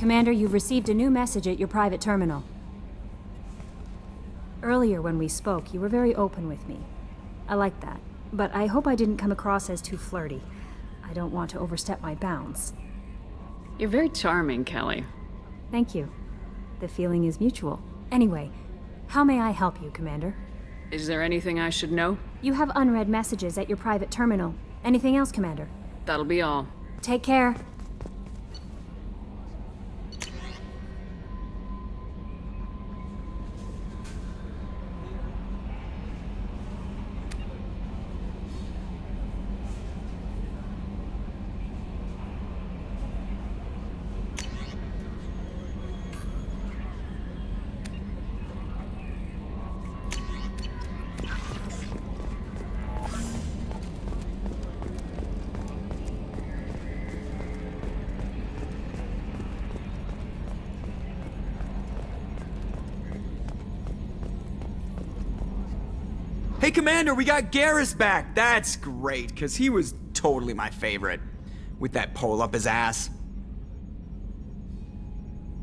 Commander, you've received a new message at your private terminal. Earlier when we spoke, you were very open with me. I like that, but I hope I didn't come across as too flirty. I don't want to overstep my bounds. You're very charming, Kelly. Thank you. The feeling is mutual. Anyway, how may I help you, Commander? Is there anything I should know? You have unread messages at your private terminal. Anything else, Commander? That'll be all. Take care. Hey, Commander, we got Garrus back. That's great, because he was totally my favorite. With that pole up his ass.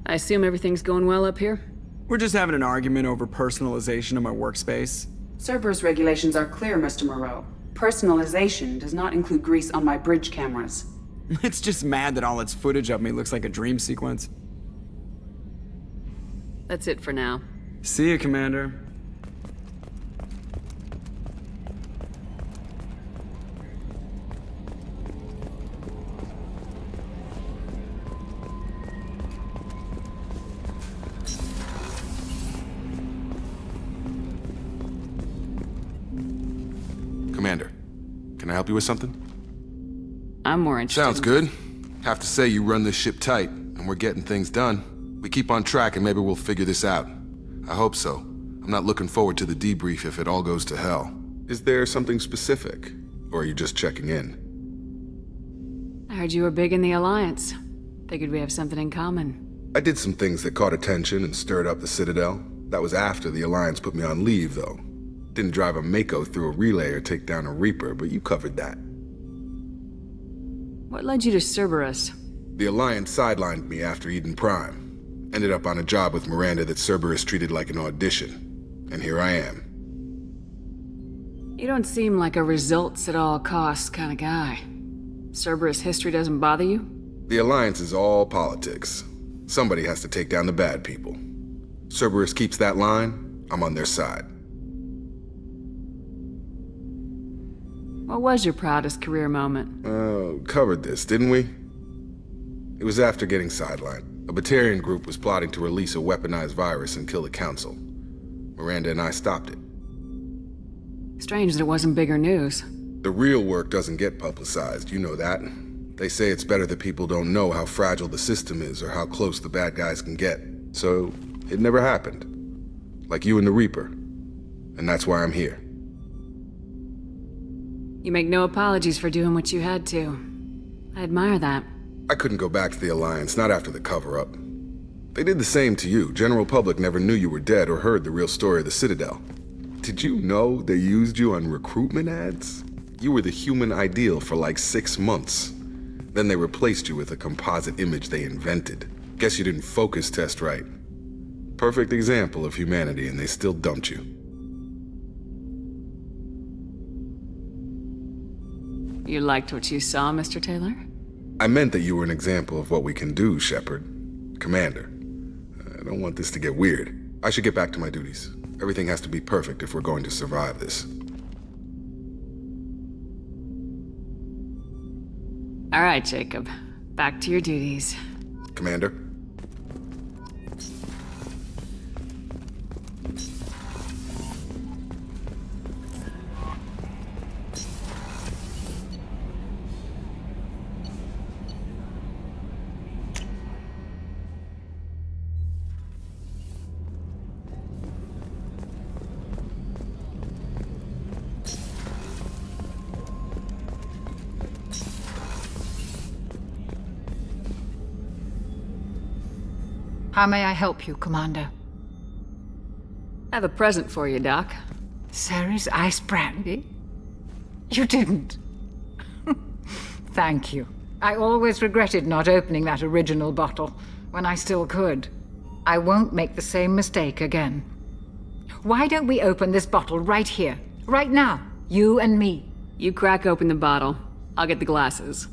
I assume everything's going well up here? We're just having an argument over personalization of my workspace. Cerberus regulations are clear, Mr. Moreau. Personalization does not include grease on my bridge cameras. It's just mad that all its footage of me looks like a dream sequence. That's it for now. See ya, Commander. Commander, can I help you with something? I'm more interested. Sounds good. Have to say you run this ship tight, and we're getting things done. We keep on track and maybe we'll figure this out. I hope so. I'm not looking forward to the debrief if it all goes to hell. Is there something specific, or are you just checking in? I heard you were big in the Alliance. Figured we have something in common. I did some things that caught attention and stirred up the Citadel. That was after the Alliance put me on leave, though. Didn't drive a Mako through a relay or take down a Reaper, but you covered that. What led you to Cerberus? The Alliance sidelined me after Eden Prime. Ended up on a job with Miranda that Cerberus treated like an audition. And here I am. You don't seem like a results at all costs kind of guy. Cerberus history doesn't bother you? The Alliance is all politics. Somebody has to take down the bad people. Cerberus keeps that line, I'm on their side. What was your proudest career moment? Covered this, didn't we? It was after getting sidelined. A Batarian group was plotting to release a weaponized virus and kill the Council. Miranda and I stopped it. Strange that it wasn't bigger news. The real work doesn't get publicized, you know that. They say it's better that people don't know how fragile the system is or how close the bad guys can get. So, it never happened. Like you and the Reaper. And that's why I'm here. You make no apologies for doing what you had to. I admire that. I couldn't go back to the Alliance, not after the cover-up. They did the same to you. General public never knew you were dead or heard the real story of the Citadel. Did you know they used you on recruitment ads? You were the human ideal for like 6 months. Then they replaced you with a composite image they invented. Guess you didn't focus test right. Perfect example of humanity, and they still dumped you. You liked what you saw, Mr. Taylor? I meant that you were an example of what we can do, Shepard. Commander. I don't want this to get weird. I should get back to my duties. Everything has to be perfect if we're going to survive this. All right, Jacob. Back to your duties. Commander? How may I help you, Commander? I have a present for you, Doc. Ceres ice brandy? You didn't. Thank you. I always regretted not opening that original bottle when I still could. I won't make the same mistake again. Why don't we open this bottle right here, right now, you and me? You crack open the bottle. I'll get the glasses.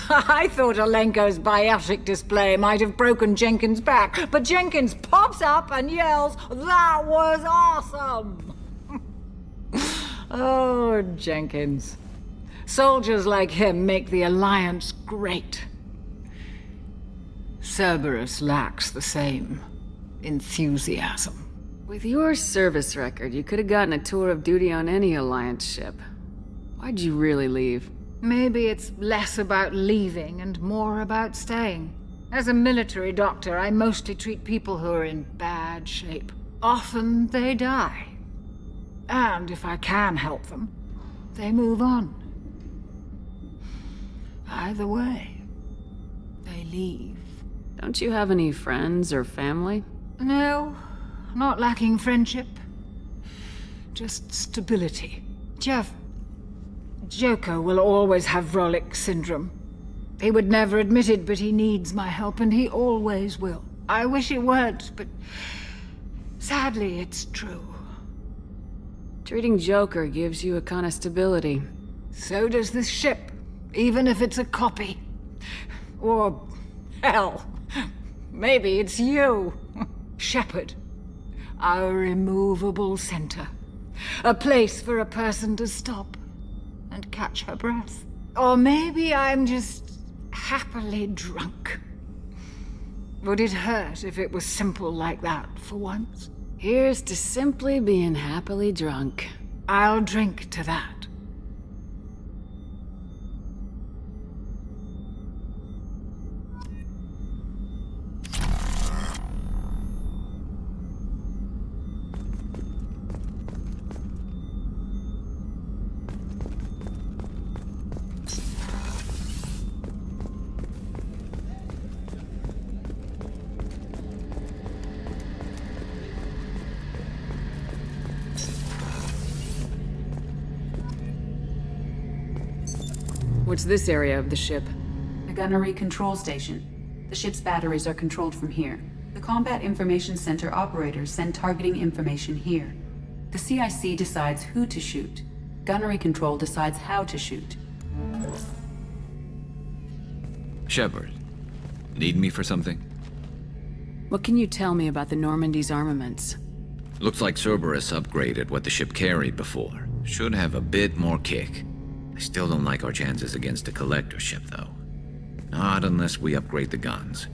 I thought Alenko's biotic display might have broken Jenkins' back, but Jenkins pops up and yells, "That was awesome!" Oh, Jenkins. Soldiers like him make the Alliance great. Cerberus lacks the same enthusiasm. With your service record, you could have gotten a tour of duty on any Alliance ship. Why'd you really leave? Maybe it's less about leaving and more about staying. As a military doctor, I mostly treat people who are in bad shape. Often they die. And if I can help them, they move on. Either way, they leave. Don't you have any friends or family? No, not lacking friendship. Just stability. Jeff, Joker will always have Vrolik syndrome. He would never admit it, but he needs my help, and he always will. I wish it weren't, but sadly, it's true. Treating Joker gives you a kind of stability. So does this ship, even if it's a copy. Or, hell, maybe it's you, Shepard. Our immovable center. A place for a person to stop and catch her breath. Or maybe I'm just happily drunk. Would it hurt if it was simple like that for once? Here's to simply being happily drunk. I'll drink to that. What's this area of the ship? The gunnery control station. The ship's batteries are controlled from here. The Combat Information Center operators send targeting information here. The CIC decides who to shoot. Gunnery control decides how to shoot. Shepard, need me for something? What can you tell me about the Normandy's armaments? Looks like Cerberus upgraded what the ship carried before. Should have a bit more kick. I still don't like our chances against a collector ship, though. Not unless we upgrade the guns.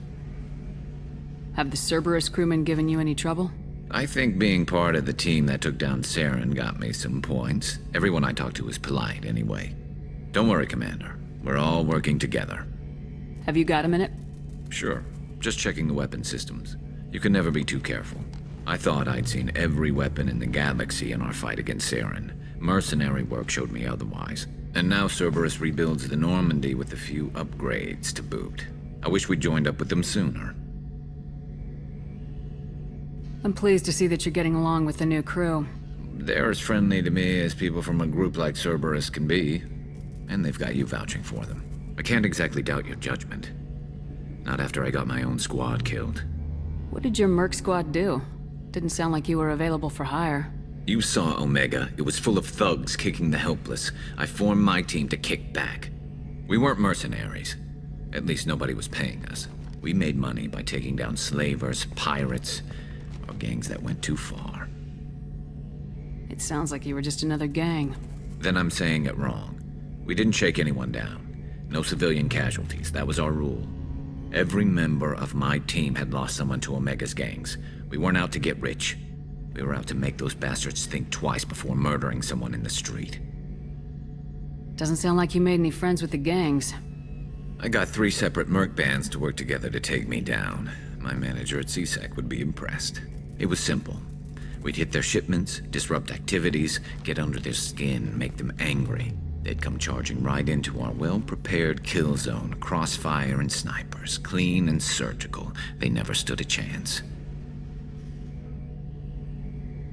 Have the Cerberus crewmen given you any trouble? I think being part of the team that took down Saren got me some points. Everyone I talked to was polite, anyway. Don't worry, Commander. We're all working together. Have you got a minute? Sure. Just checking the weapon systems. You can never be too careful. I thought I'd seen every weapon in the galaxy in our fight against Saren. Mercenary work showed me otherwise. And now Cerberus rebuilds the Normandy with a few upgrades to boot. I wish we'd joined up with them sooner. I'm pleased to see that you're getting along with the new crew. They're as friendly to me as people from a group like Cerberus can be. And they've got you vouching for them. I can't exactly doubt your judgment. Not after I got my own squad killed. What did your Merc squad do? Didn't sound like you were available for hire. You saw Omega. It was full of thugs kicking the helpless. I formed my team to kick back. We weren't mercenaries. At least nobody was paying us. We made money by taking down slavers, pirates, or gangs that went too far. It sounds like you were just another gang. Then I'm saying it wrong. We didn't shake anyone down. No civilian casualties. That was our rule. Every member of my team had lost someone to Omega's gangs. We weren't out to get rich. We were out to make those bastards think twice before murdering someone in the street. Doesn't sound like you made any friends with the gangs. I got 3 separate merc bands to work together to take me down. My manager at CSEC would be impressed. It was simple. We'd hit their shipments, disrupt activities, get under their skin, make them angry. They'd come charging right into our well-prepared kill zone, crossfire and snipers, clean and surgical. They never stood a chance.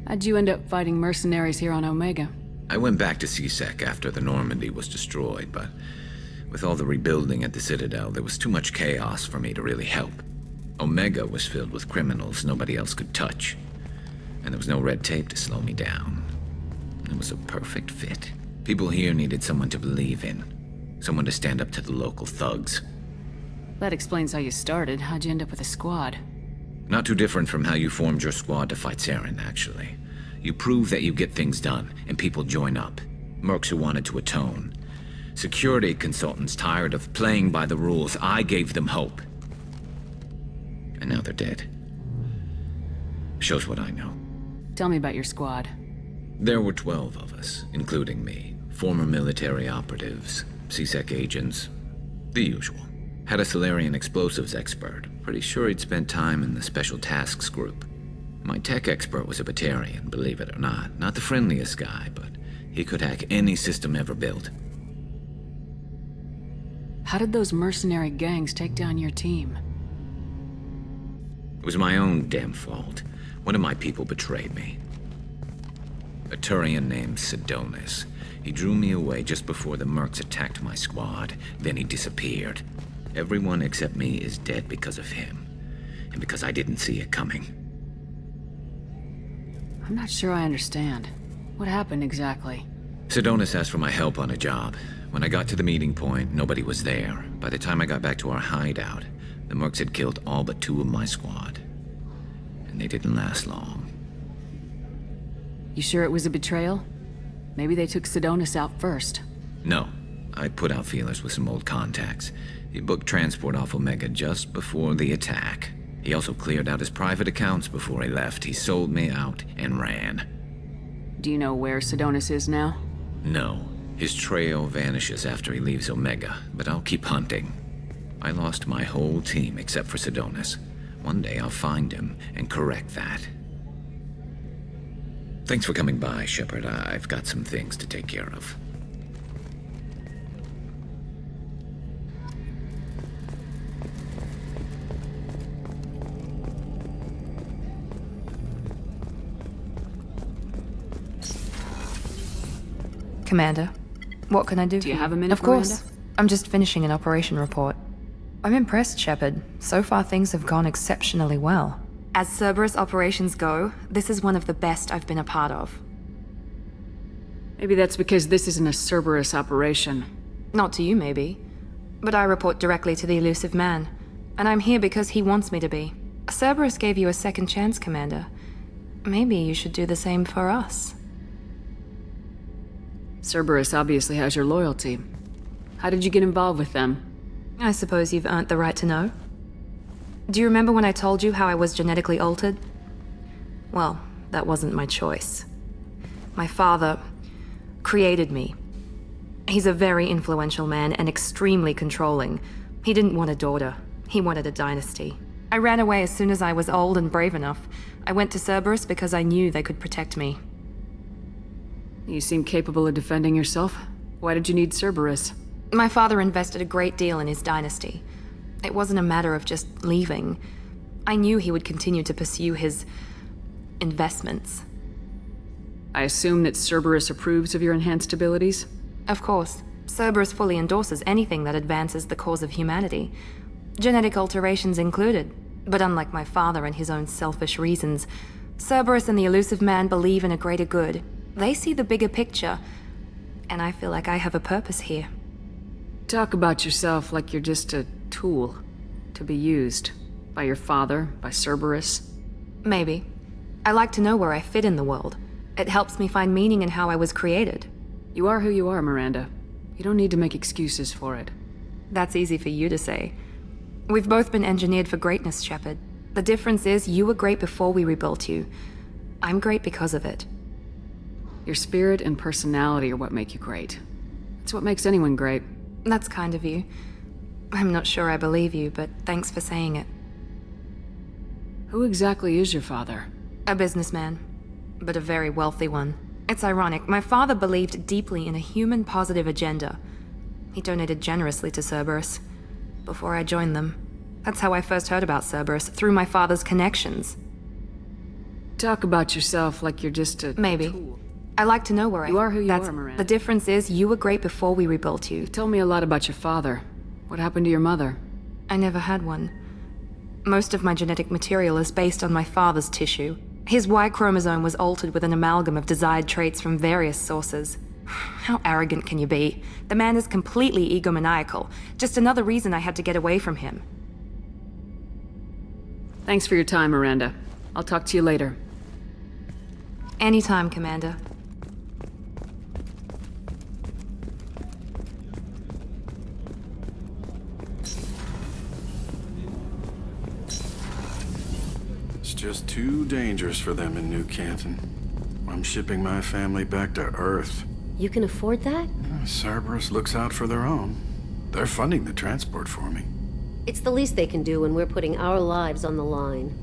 How'd you end up fighting mercenaries here on Omega? I went back to CSEC after the Normandy was destroyed, but with all the rebuilding at the Citadel, there was too much chaos for me to really help. Omega was filled with criminals nobody else could touch, and there was no red tape to slow me down. It was a perfect fit. People here needed someone to believe in, someone to stand up to the local thugs. That explains how you started. How'd you end up with a squad? Not too different from how you formed your squad to fight Saren, actually. You prove that you get things done, and people join up. Mercs who wanted to atone. Security consultants tired of playing by the rules. I gave them hope. And now they're dead. Shows what I know. Tell me about your squad. There were 12 of us, including me. Former military operatives, CSEC agents, the usual. Had a Solarian explosives expert. Pretty sure he'd spent time in the Special Tasks Group. My tech expert was a Batarian, believe it or not. Not the friendliest guy, but he could hack any system ever built. How did those mercenary gangs take down your team? It was my own damn fault. One of my people betrayed me. A Turian named Sidonis. He drew me away just before the Mercs attacked my squad. Then he disappeared. Everyone except me is dead because of him. And because I didn't see it coming. I'm not sure I understand. What happened exactly? Sidonis asked for my help on a job. When I got to the meeting point, nobody was there. By the time I got back to our hideout, the Mercs had killed all but 2 of my squad. And they didn't last long. You sure it was a betrayal? Maybe they took Sidonis out first. No. I put out feelers with some old contacts. He booked transport off Omega just before the attack. He also cleared out his private accounts before he left. He sold me out and ran. Do you know where Sidonis is now? No. His trail vanishes after he leaves Omega, but I'll keep hunting. I lost my whole team except for Sidonis. One day I'll find him and correct that. Thanks for coming by, Shepard. I've got some things to take care of. Commander, what can I do Do you for have a minute, Of course. Miranda? I'm just finishing an operation report. I'm impressed, Shepard. So far, things have gone exceptionally well. As Cerberus operations go, this is one of the best I've been a part of. Maybe that's because this isn't a Cerberus operation. Not to you, maybe. But I report directly to the Elusive Man. And I'm here because he wants me to be. Cerberus gave you a second chance, Commander. Maybe you should do the same for us. Cerberus obviously has your loyalty. How did you get involved with them? I suppose you've earned the right to know. Do you remember when I told you how I was genetically altered? Well, that wasn't my choice. My father created me. He's a very influential man and extremely controlling. He didn't want a daughter. He wanted a dynasty. I ran away as soon as I was old and brave enough. I went to Cerberus because I knew they could protect me. You seem capable of defending yourself. Why did you need Cerberus? My father invested a great deal in his dynasty. It wasn't a matter of just leaving. I knew he would continue to pursue his investments. I assume that Cerberus approves of your enhanced abilities? Of course, Cerberus fully endorses anything that advances the cause of humanity, genetic alterations included. But unlike my father and his own selfish reasons, Cerberus and the Elusive Man believe in a greater good. They see the bigger picture, and I feel like I have a purpose here. Talk about yourself like you're just a tool to be used by your father, by Cerberus. Maybe. I like to know where I fit in the world. It helps me find meaning in how I was created. You are who you are, Miranda. You don't need to make excuses for it. That's easy for you to say. We've both been engineered for greatness, Shepard. The difference is you were great before we rebuilt you. I'm great because of it. Your spirit and personality are what make you great. It's what makes anyone great. That's kind of you. I'm not sure I believe you, but thanks for saying it. Who exactly is your father? A businessman, but a very wealthy one. It's ironic, my father believed deeply in a human-positive agenda. He donated generously to Cerberus before I joined them. That's how I first heard about Cerberus, through my father's connections. Talk about yourself like you're just a Maybe. tool. I like to know where You are who you are, Miranda. The difference is, you were great before we rebuilt you. You told me a lot about your father. What happened to your mother? I never had one. Most of my genetic material is based on my father's tissue. His Y chromosome was altered with an amalgam of desired traits from various sources. How arrogant can you be? The man is completely egomaniacal. Just another reason I had to get away from him. Thanks for your time, Miranda. I'll talk to you later. Anytime, Commander. It's just too dangerous for them in New Canton. I'm shipping my family back to Earth. You can afford that? Cerberus looks out for their own. They're funding the transport for me. It's the least they can do when we're putting our lives on the line.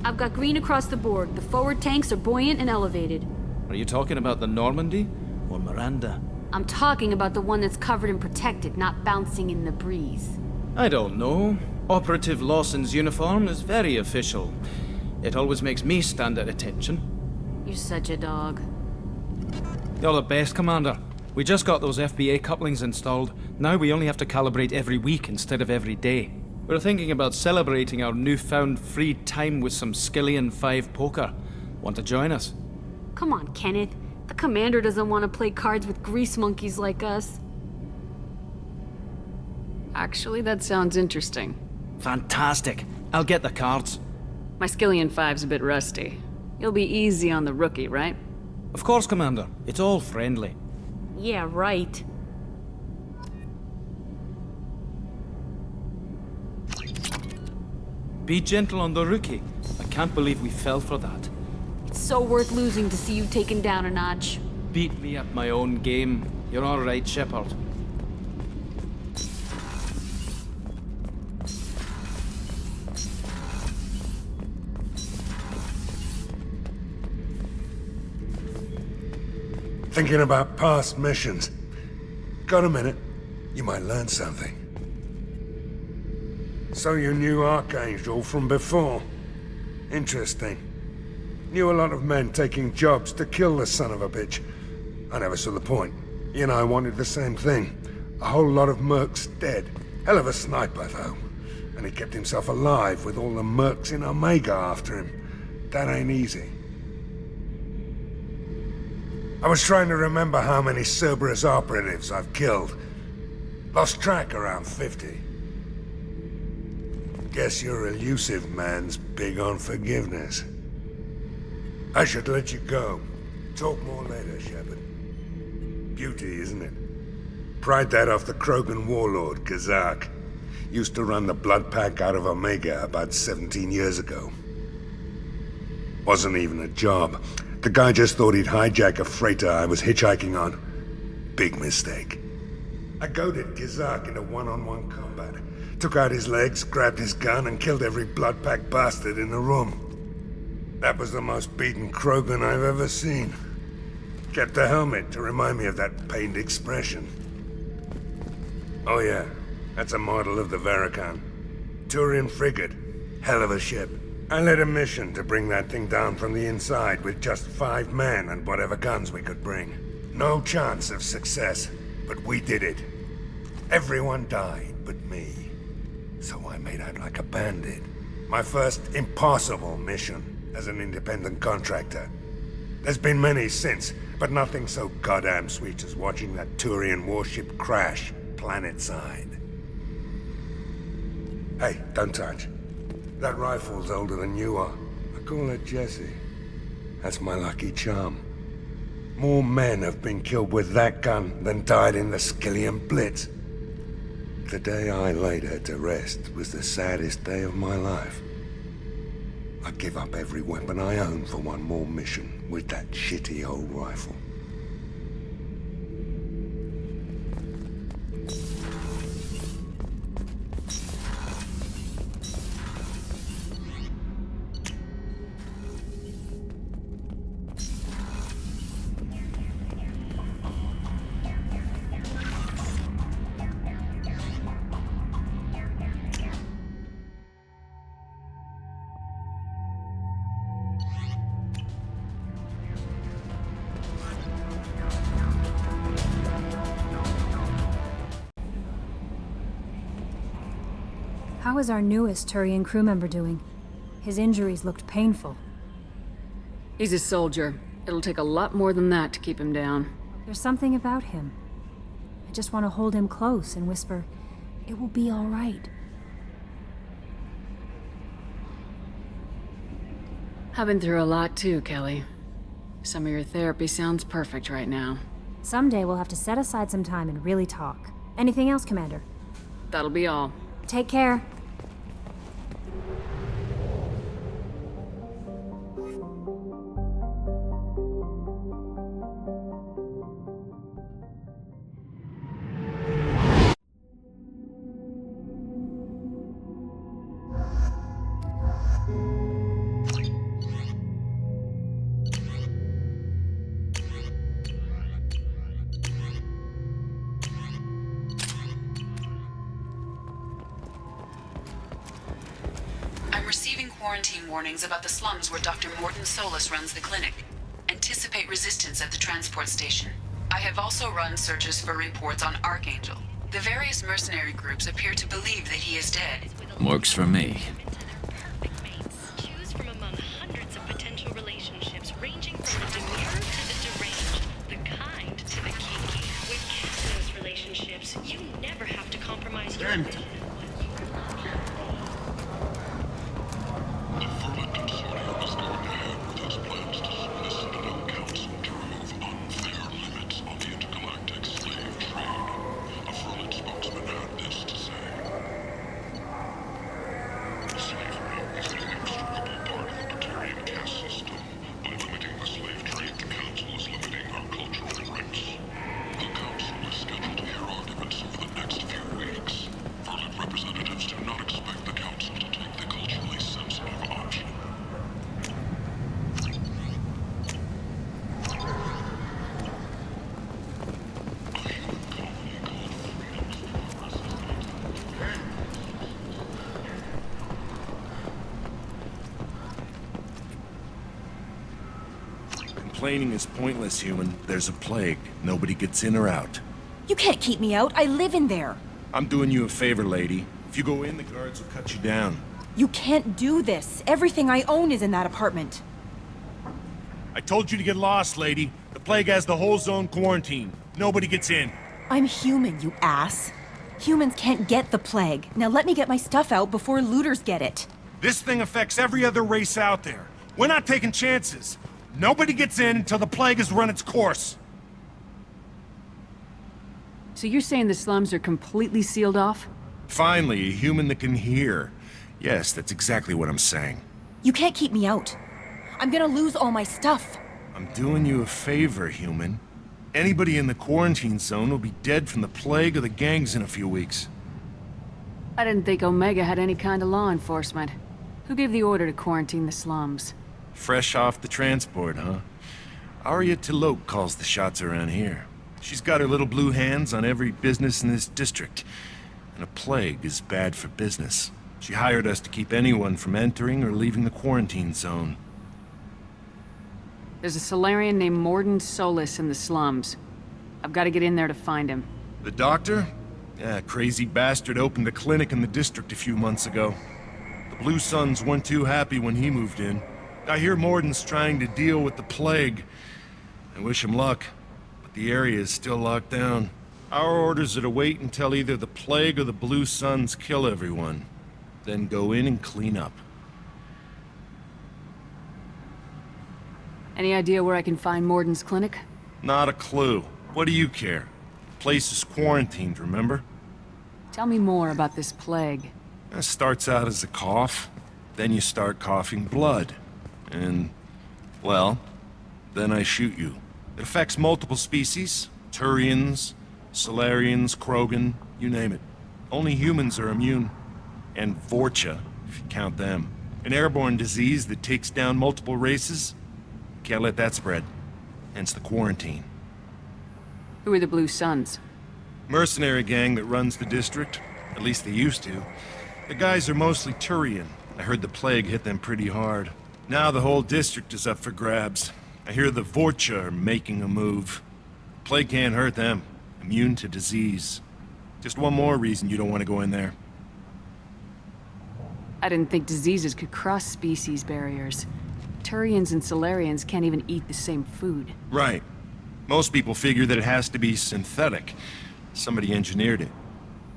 I've got green across the board. The forward tanks are buoyant and elevated. Are you talking about the Normandy or Miranda? I'm talking about the one that's covered and protected, not bouncing in the breeze. I don't know. Operative Lawson's uniform is very official. It always makes me stand at attention. You're such a dog. You're the best, Commander. We just got those FBA couplings installed. Now we only have to calibrate every week instead of every day. We're thinking about celebrating our newfound free time with some Skillian 5 poker. Want to join us? Come on, Kenneth. The commander doesn't want to play cards with grease monkeys like us. Actually, that sounds interesting. Fantastic. I'll get the cards. My Skillian 5's a bit rusty. You'll be easy on the rookie, right? Of course, Commander. It's all friendly. Yeah, right. Be gentle on the rookie. I can't believe we fell for that. It's so worth losing to see you taken down a notch. Beat me at my own game. You're all right, Shepard. Thinking about past missions. Got a minute? You might learn something. So you knew Archangel from before? Interesting. Knew a lot of men taking jobs to kill the son of a bitch. I never saw the point. He and I wanted the same thing. A whole lot of mercs dead. Hell of a sniper, though. And he kept himself alive with all the mercs in Omega after him. That ain't easy. I was trying to remember how many Cerberus operatives I've killed. Lost track around 50. Guess your elusive man's big on forgiveness. I should let you go. Talk more later, Shepard. Beauty, isn't it? Pried that off the Krogan warlord, Kazak. Used to run the Blood Pack out of Omega about 17 years ago. Wasn't even a job. The guy just thought he'd hijack a freighter I was hitchhiking on. Big mistake. I goaded Kazak into one-on-one combat. Took out his legs, grabbed his gun, and killed every Blood Pack bastard in the room. That was the most beaten Krogan I've ever seen. Kept the helmet to remind me of that pained expression. Oh yeah, that's a model of the Verikan. Turian frigate. Hell of a ship. I led a mission to bring that thing down from the inside with just 5 men and whatever guns we could bring. No chance of success, but we did it. Everyone died but me. So I made out like a bandit. My first impossible mission as an independent contractor. There's been many since, but nothing so goddamn sweet as watching that Turian warship crash planet-side. Hey, don't touch. That rifle's older than you are. I call it Jesse. That's my lucky charm. More men have been killed with that gun than died in the Skillian Blitz. The day I laid her to rest was the saddest day of my life. I'd give up every weapon I own for one more mission with that shitty old rifle. How is our newest Turian crew member doing? His injuries looked painful. He's a soldier. It'll take a lot more than that to keep him down. There's something about him. I just want to hold him close and whisper, "It will be all right." I've been through a lot too, Kelly. Some of your therapy sounds perfect right now. Someday we'll have to set aside some time and really talk. Anything else, Commander? That'll be all. Take care. I'm receiving quarantine warnings about the slums where Dr. Morton Solus runs the clinic. Anticipate resistance at the transport station. I have also run searches for reports on Archangel. The various mercenary groups appear to believe that he is dead. Works for me. Choose from among hundreds of potential relationships ranging from the demure to the deranged, the kind to the kinky. With Casino's relationships, you never have to compromise your vision. Complaining is pointless, human. There's a plague. Nobody gets in or out. You can't keep me out. I live in there. I'm doing you a favor, lady. If you go in, the guards will cut you down. You can't do this. Everything I own is in that apartment. I told you to get lost, lady. The plague has the whole zone quarantined. Nobody gets in. I'm human, you ass. Humans can't get the plague. Now let me get my stuff out before looters get it. This thing affects every other race out there. We're not taking chances. Nobody gets in until the plague has run its course. So you're saying the slums are completely sealed off? Finally, a human that can hear. Yes, that's exactly what I'm saying. You can't keep me out. I'm gonna lose all my stuff. I'm doing you a favor, human. Anybody in the quarantine zone will be dead from the plague or the gangs in a few weeks. I didn't think Omega had any kind of law enforcement. Who gave the order to quarantine the slums? Fresh off the transport, huh? Arya T'Loak calls the shots around here. She's got her little blue hands on every business in this district. And a plague is bad for business. She hired us to keep anyone from entering or leaving the quarantine zone. There's a Solarian named Morton Solus in the slums. I've got to get in there to find him. The doctor? Yeah, crazy bastard opened a clinic in the district a few months ago. The Blue Suns weren't too happy when he moved in. I hear Morton's trying to deal with the plague. I wish him luck, but the area is still locked down. Our orders are to wait until either the plague or the Blue Suns kill everyone. Then go in and clean up. Any idea where I can find Morton's clinic? Not a clue. What do you care? Place is quarantined, remember? Tell me more about this plague. It starts out as a cough, then you start coughing blood. And, well, then I shoot you. It affects multiple species. Turians, Solarians, Krogan, you name it. Only humans are immune. And Vorcha, if you count them. An airborne disease that takes down multiple races. Can't let that spread. Hence the quarantine. Who are the Blue Suns? Mercenary gang that runs the district. At least they used to. The guys are mostly Turian. I heard the plague hit them pretty hard. Now the whole district is up for grabs. I hear the Vorcha are making a move. Plague can't hurt them. Immune to disease. Just one more reason you don't want to go in there. I didn't think diseases could cross species barriers. Turians and Solarians can't even eat the same food. Right. Most people figure that it has to be synthetic. Somebody engineered it.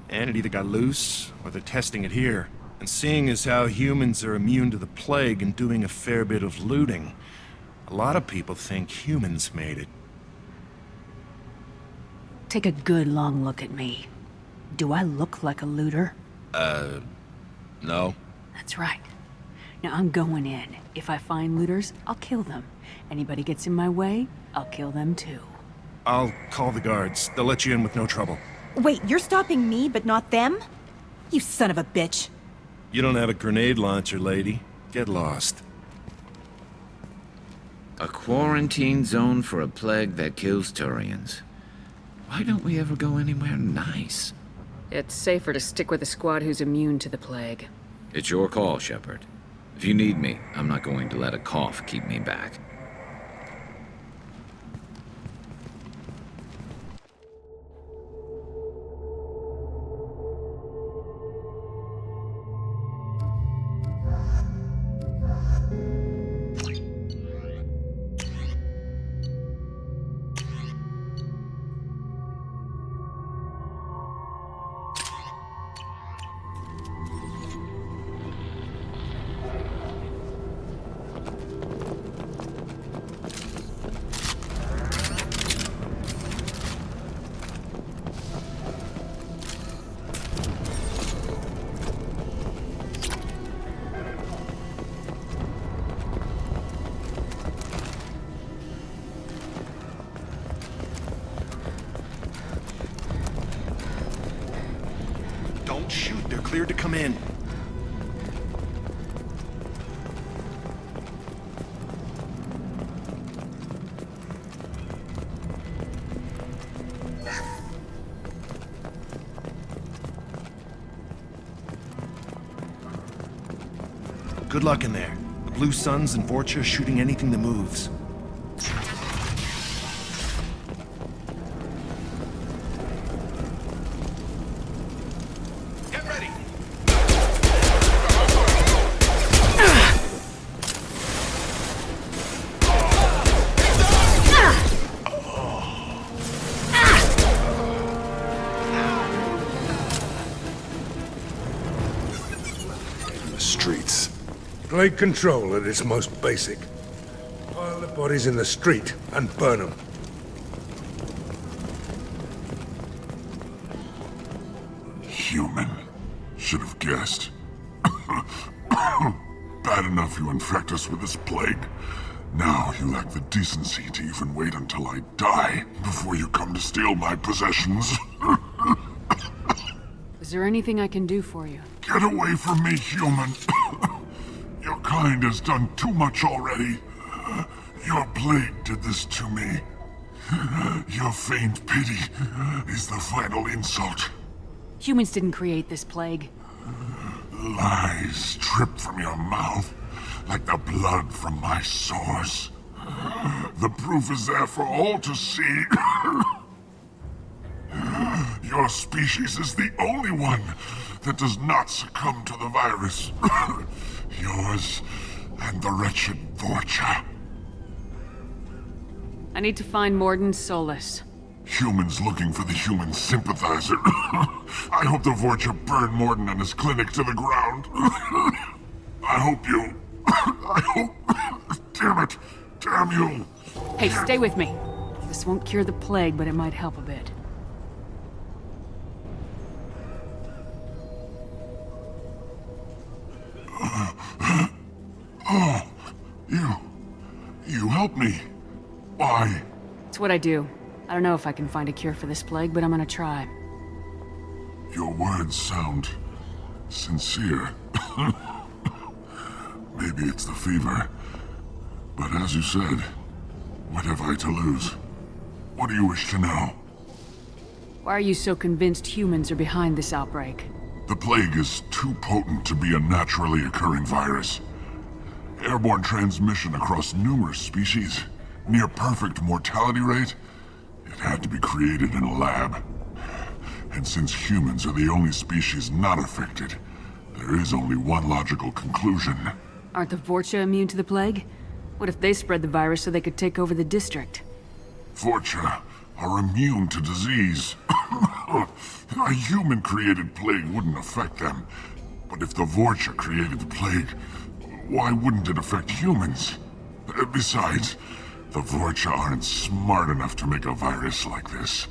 And it either got loose, or they're testing it here. And seeing as how humans are immune to the plague and doing a fair bit of looting, a lot of people think humans made it. Take a good long look at me. Do I look like a looter? No. That's right. Now I'm going in. If I find looters, I'll kill them. Anybody gets in my way, I'll kill them too. I'll call the guards. They'll let you in with no trouble. Wait, you're stopping me, but not them? You son of a bitch. You don't have a grenade launcher, lady. Get lost. A quarantine zone for a plague that kills Turians. Why don't we ever go anywhere nice? It's safer to stick with a squad who's immune to the plague. It's your call, Shepard. If you need me, I'm not going to let a cough keep me back. Don't shoot. They're cleared to come in. Good luck in there. The Blue Suns and Vorcha are shooting anything that moves. Get ready! The streets. Plague control at its most basic. Pile the bodies in the street and burn them. Human. Should have guessed. Bad enough you infect us with this plague. Now you lack the decency to even wait until I die before you come to steal my possessions. Is there anything I can do for you? Get away from me, human. Your kind has done too much already. Your plague did this to me. Your feigned pity is the final insult. Humans didn't create this plague. Lies drip from your mouth like the blood from my sores. The proof is there for all to see. Your species is the only one that does not succumb to the virus. Yours and the wretched Vorcha. I need to find Mordin Solus. Humans looking for the human sympathizer. I hope the Vorcha burn Mordin and his clinic to the ground. I hope you... I hope... Damn it. Damn you. Hey, stay with me. This won't cure the plague, but it might help a bit. Oh, you helped me. Why? It's what I do. I don't know if I can find a cure for this plague, but I'm gonna try. Your words sound sincere. Maybe it's the fever. But as you said, what have I to lose? What do you wish to know? Why are you so convinced humans are behind this outbreak? The plague is too potent to be a naturally occurring virus. Airborne transmission across numerous species, near perfect mortality rate. It had to be created in a lab. And since humans are the only species not affected, There is only one logical conclusion. Aren't the Vorcha immune to the plague? What if they spread the virus so they could take over the district? Vorcha are immune to disease. A human-created plague wouldn't affect them. But if the Vorcha created the plague, why wouldn't it affect humans? Besides, the Vorcha aren't smart enough to make a virus like this.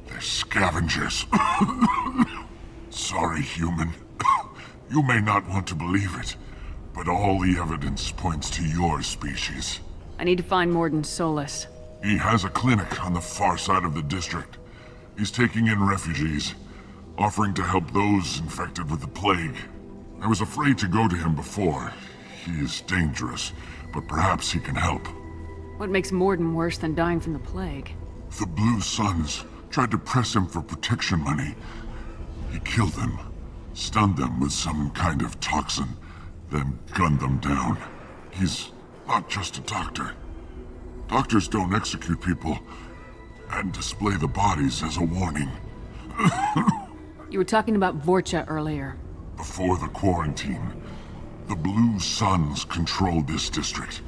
They're scavengers. Sorry, human. You may not want to believe it, but all the evidence points to your species. I need to find Mordin Solus. He has a clinic on the far side of the district. He's taking in refugees, offering to help those infected with the plague. I was afraid to go to him before. He is dangerous, but perhaps he can help. What makes Mordin worse than dying from the plague? The Blue Suns tried to press him for protection money. He killed them, stunned them with some kind of toxin, then gunned them down. He's not just a doctor. Doctors don't execute people and display the bodies as a warning. You were talking about Vorcha earlier. Before the quarantine, the Blue Suns controlled this district.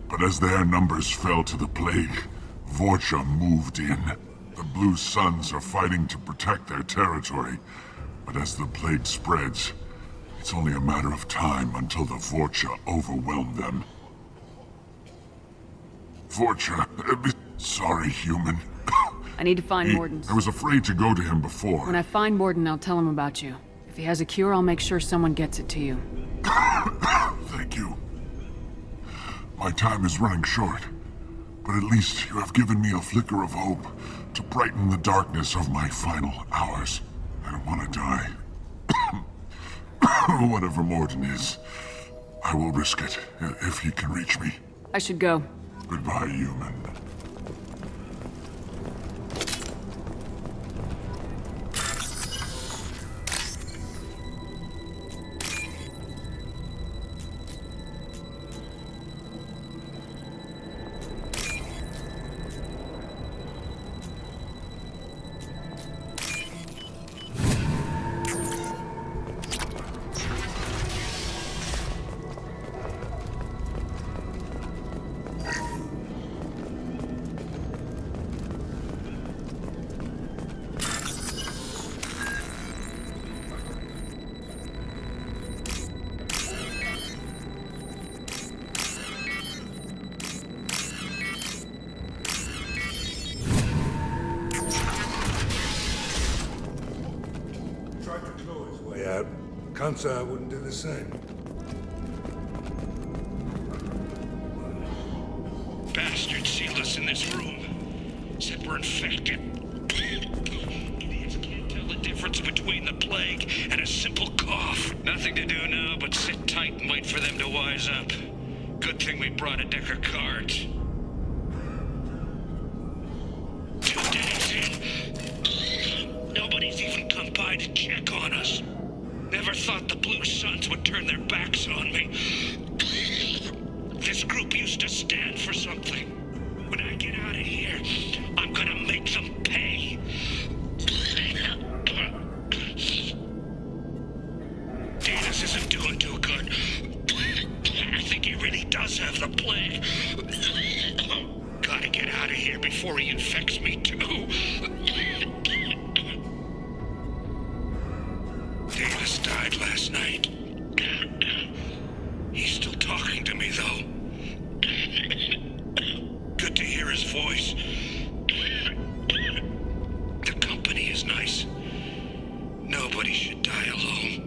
But as their numbers fell to the plague, Vorcha moved in. The Blue Suns are fighting to protect their territory. But as the plague spreads, it's only a matter of time until the Vorcha overwhelm them. Vorcha, sorry, human. I need to find Mordin. I was afraid to go to him before. When I find Mordin, I'll tell him about you. If he has a cure, I'll make sure someone gets it to you. Thank you. My time is running short, but at least you have given me a flicker of hope to brighten the darkness of my final hours. I don't want to die. Whatever Mordin is, I will risk it if he can reach me. I should go. Goodbye, human. Kansa wouldn't do the same. Bastards sealed us in this room. Said we're infected. Idiots can't tell the difference between the plague and a simple cough. Nothing to do now but sit tight and wait for them to wise up. Good thing we brought a deck of cards. 2 days in. Nobody's even come by to check on us. Never thought the Blue Suns would turn their backs on me. This group used to stand for something. When I get out of here, I'm gonna make them pay. Danis isn't doing too good. I think he really does have the plague. Gotta get out of here before he infects me too. Davis died last night. He's still talking to me, though. Good to hear his voice. The company is nice. Nobody should die alone.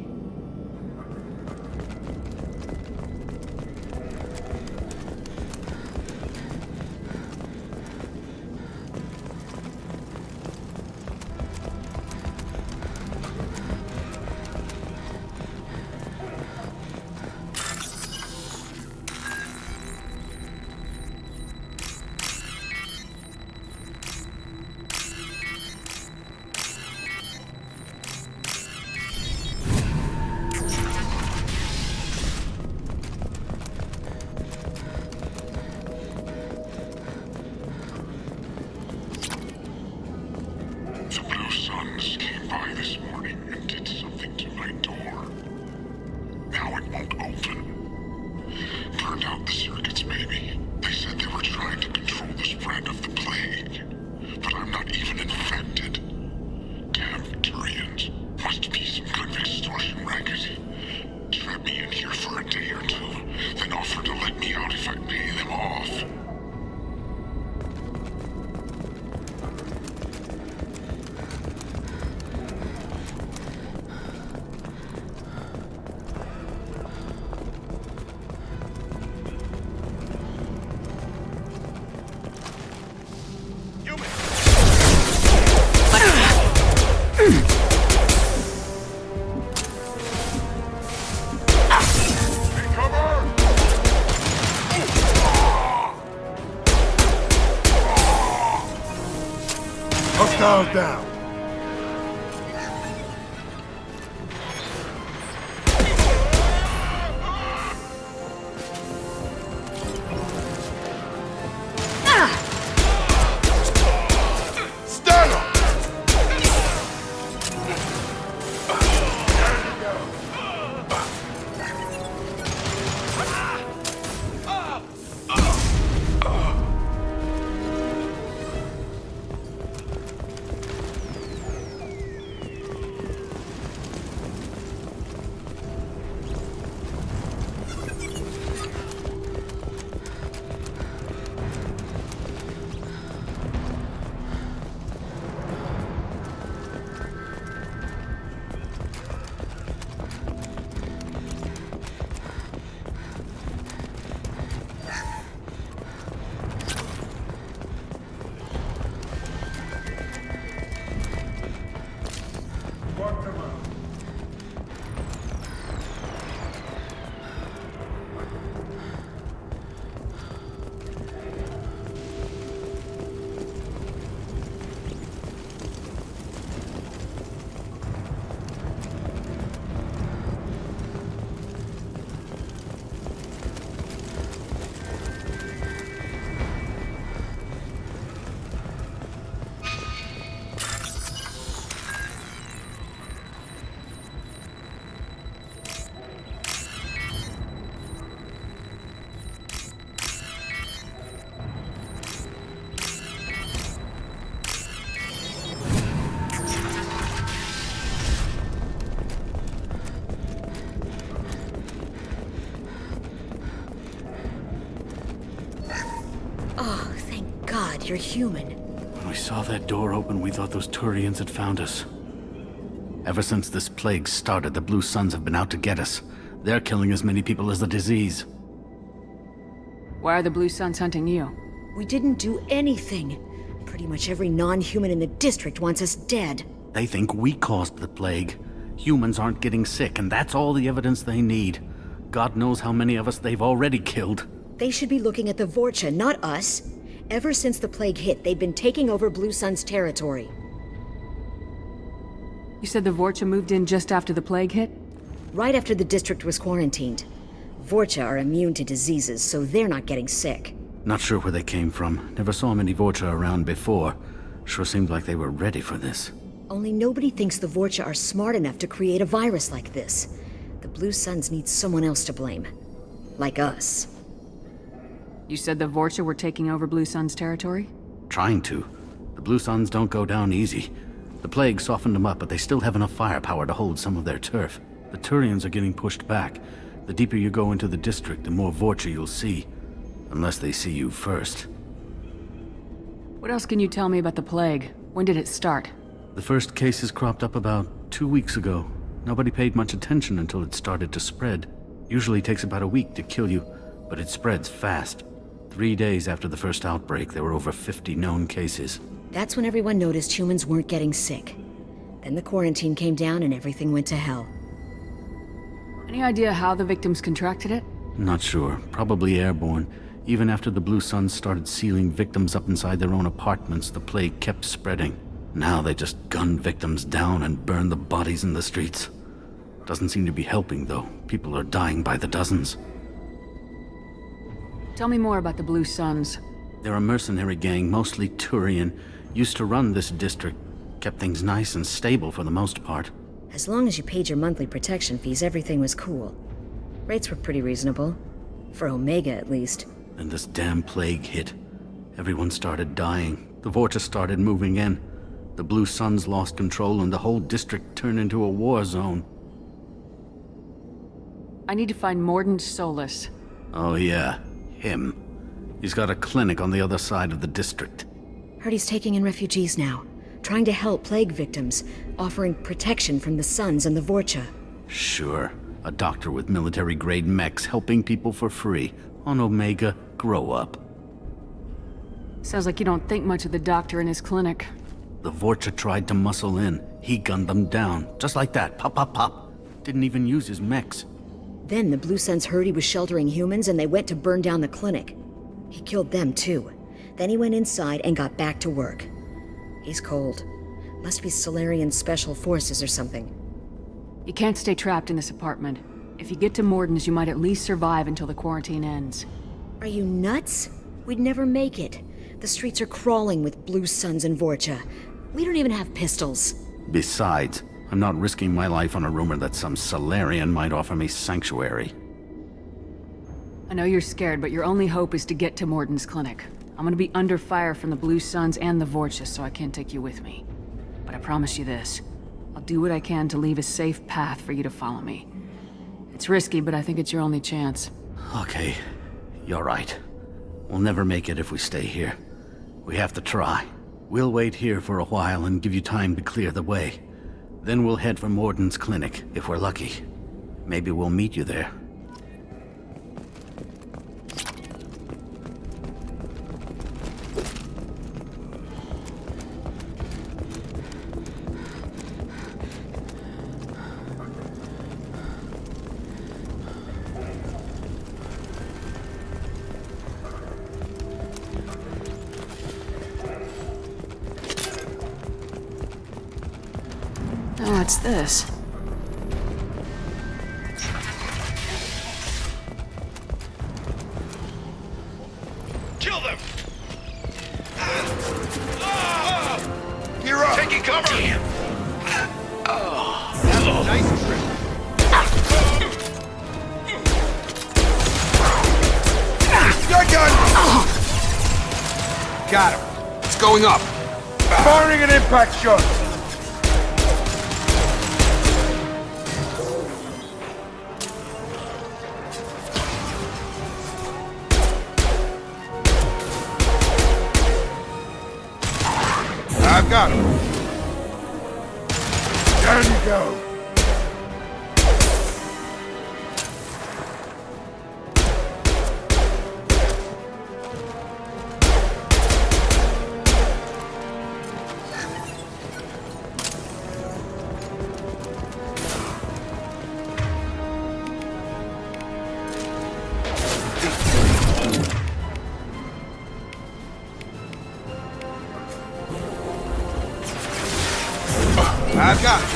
Hostiles down. Oh, thank God you're human. When we saw that door open, we thought those Turians had found us. Ever since this plague started, the Blue Suns have been out to get us. They're killing as many people as the disease. Why are the Blue Suns hunting you? We didn't do anything. Pretty much every non-human in the district wants us dead. They think we caused the plague. Humans aren't getting sick, and that's all the evidence they need. God knows how many of us they've already killed. They should be looking at the Vorcha, not us. Ever since the plague hit, they've been taking over Blue Sun's territory. You said the Vorcha moved in just after the plague hit? Right after the district was quarantined. Vorcha are immune to diseases, so they're not getting sick. Not sure where they came from. Never saw many Vorcha around before. Sure seemed like they were ready for this. Only nobody thinks the Vorcha are smart enough to create a virus like this. The Blue Suns need someone else to blame. Like us. You said the Vorcha were taking over Blue Sun's territory? Trying to. The Blue Suns don't go down easy. The plague softened them up, but they still have enough firepower to hold some of their turf. The Turians are getting pushed back. The deeper you go into the district, the more Vorcha you'll see. Unless they see you first. What else can you tell me about the plague? When did it start? The first cases cropped up about 2 weeks ago. Nobody paid much attention until it started to spread. Usually takes about a week to kill you, but it spreads fast. 3 days after the first outbreak, there were over 50 known cases. That's when everyone noticed humans weren't getting sick. Then the quarantine came down and everything went to hell. Any idea how the victims contracted it? Not sure. Probably airborne. Even after the Blue Suns started sealing victims up inside their own apartments, the plague kept spreading. Now they just gun victims down and burn the bodies in the streets. Doesn't seem to be helping, though. People are dying by the dozens. Tell me more about the Blue Suns. They're a mercenary gang, mostly Turian. Used to run this district. Kept things nice and stable for the most part. As long as you paid your monthly protection fees, everything was cool. Rates were pretty reasonable. For Omega, at least. Then this damn plague hit. Everyone started dying. The Vorcha started moving in. The Blue Suns lost control and the whole district turned into a war zone. I need to find Mordin Solus. Oh yeah, him. He's got a clinic on the other side of the district. Heard he's taking in refugees now. Trying to help plague victims. Offering protection from the Suns and the Vorcha. Sure. A doctor with military-grade mechs helping people for free. On Omega, grow up. Sounds like you don't think much of the doctor in his clinic. The Vorcha tried to muscle in. He gunned them down. Just like that. Pop, pop, pop. Didn't even use his mechs. Then the Blue Suns heard he was sheltering humans and they went to burn down the clinic. He killed them too. Then he went inside and got back to work. He's cold. Must be Solarian Special Forces or something. You can't stay trapped in this apartment. If you get to Morden's, you might at least survive until the quarantine ends. Are you nuts? We'd never make it. The streets are crawling with Blue Suns and Vorcha. We don't even have pistols. Besides, I'm not risking my life on a rumor that some Solarian might offer me sanctuary. I know you're scared, but your only hope is to get to Morden's clinic. I'm gonna be under fire from the Blue Suns and the Vorcha, so I can't take you with me. But I promise you this. I'll do what I can to leave a safe path for you to follow me. It's risky, but I think it's your only chance. Okay, you're right. We'll never make it if we stay here. We have to try. We'll wait here for a while and give you time to clear the way. Then we'll head for Morden's clinic, if we're lucky. Maybe we'll meet you there. What's this? Kill them! You're up! Taking cover! Damn. Oh. Nice trick. Gun! Got him. It's going up. Firing an impact shot! I've got him. Down you go. I've got it.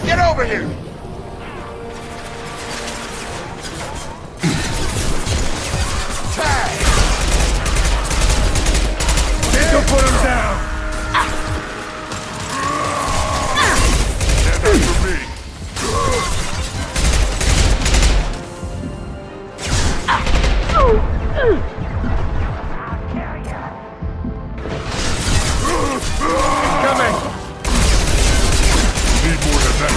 Get over here! Tag! Don't put him down! Stand up for me! Coming! Need more than that.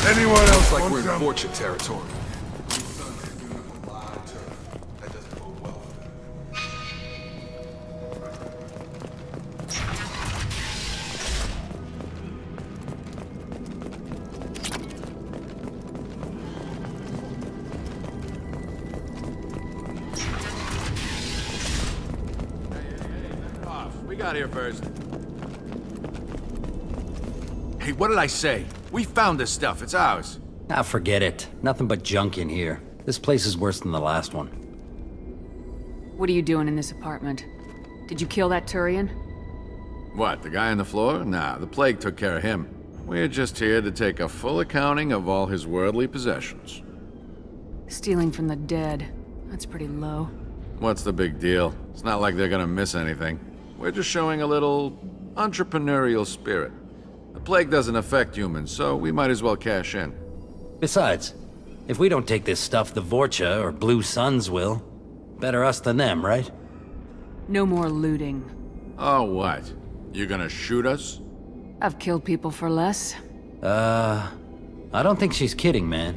Anyone else Like want we're in some? Vorcha territory. We got here first. Hey, what did I say? We found this stuff. It's ours. Ah, forget it. Nothing but junk in here. This place is worse than the last one. What are you doing in this apartment? Did you kill that Turian? What, the guy on the floor? Nah, the plague took care of him. We're just here to take a full accounting of all his worldly possessions. Stealing from the dead. That's pretty low. What's the big deal? It's not like they're gonna miss anything. We're just showing a little entrepreneurial spirit. The plague doesn't affect humans, so we might as well cash in. Besides, if we don't take this stuff, the Vorcha or Blue Suns will. Better us than them, right? No more looting. Oh, what? You gonna shoot us? I've killed people for less. I don't think she's kidding, man.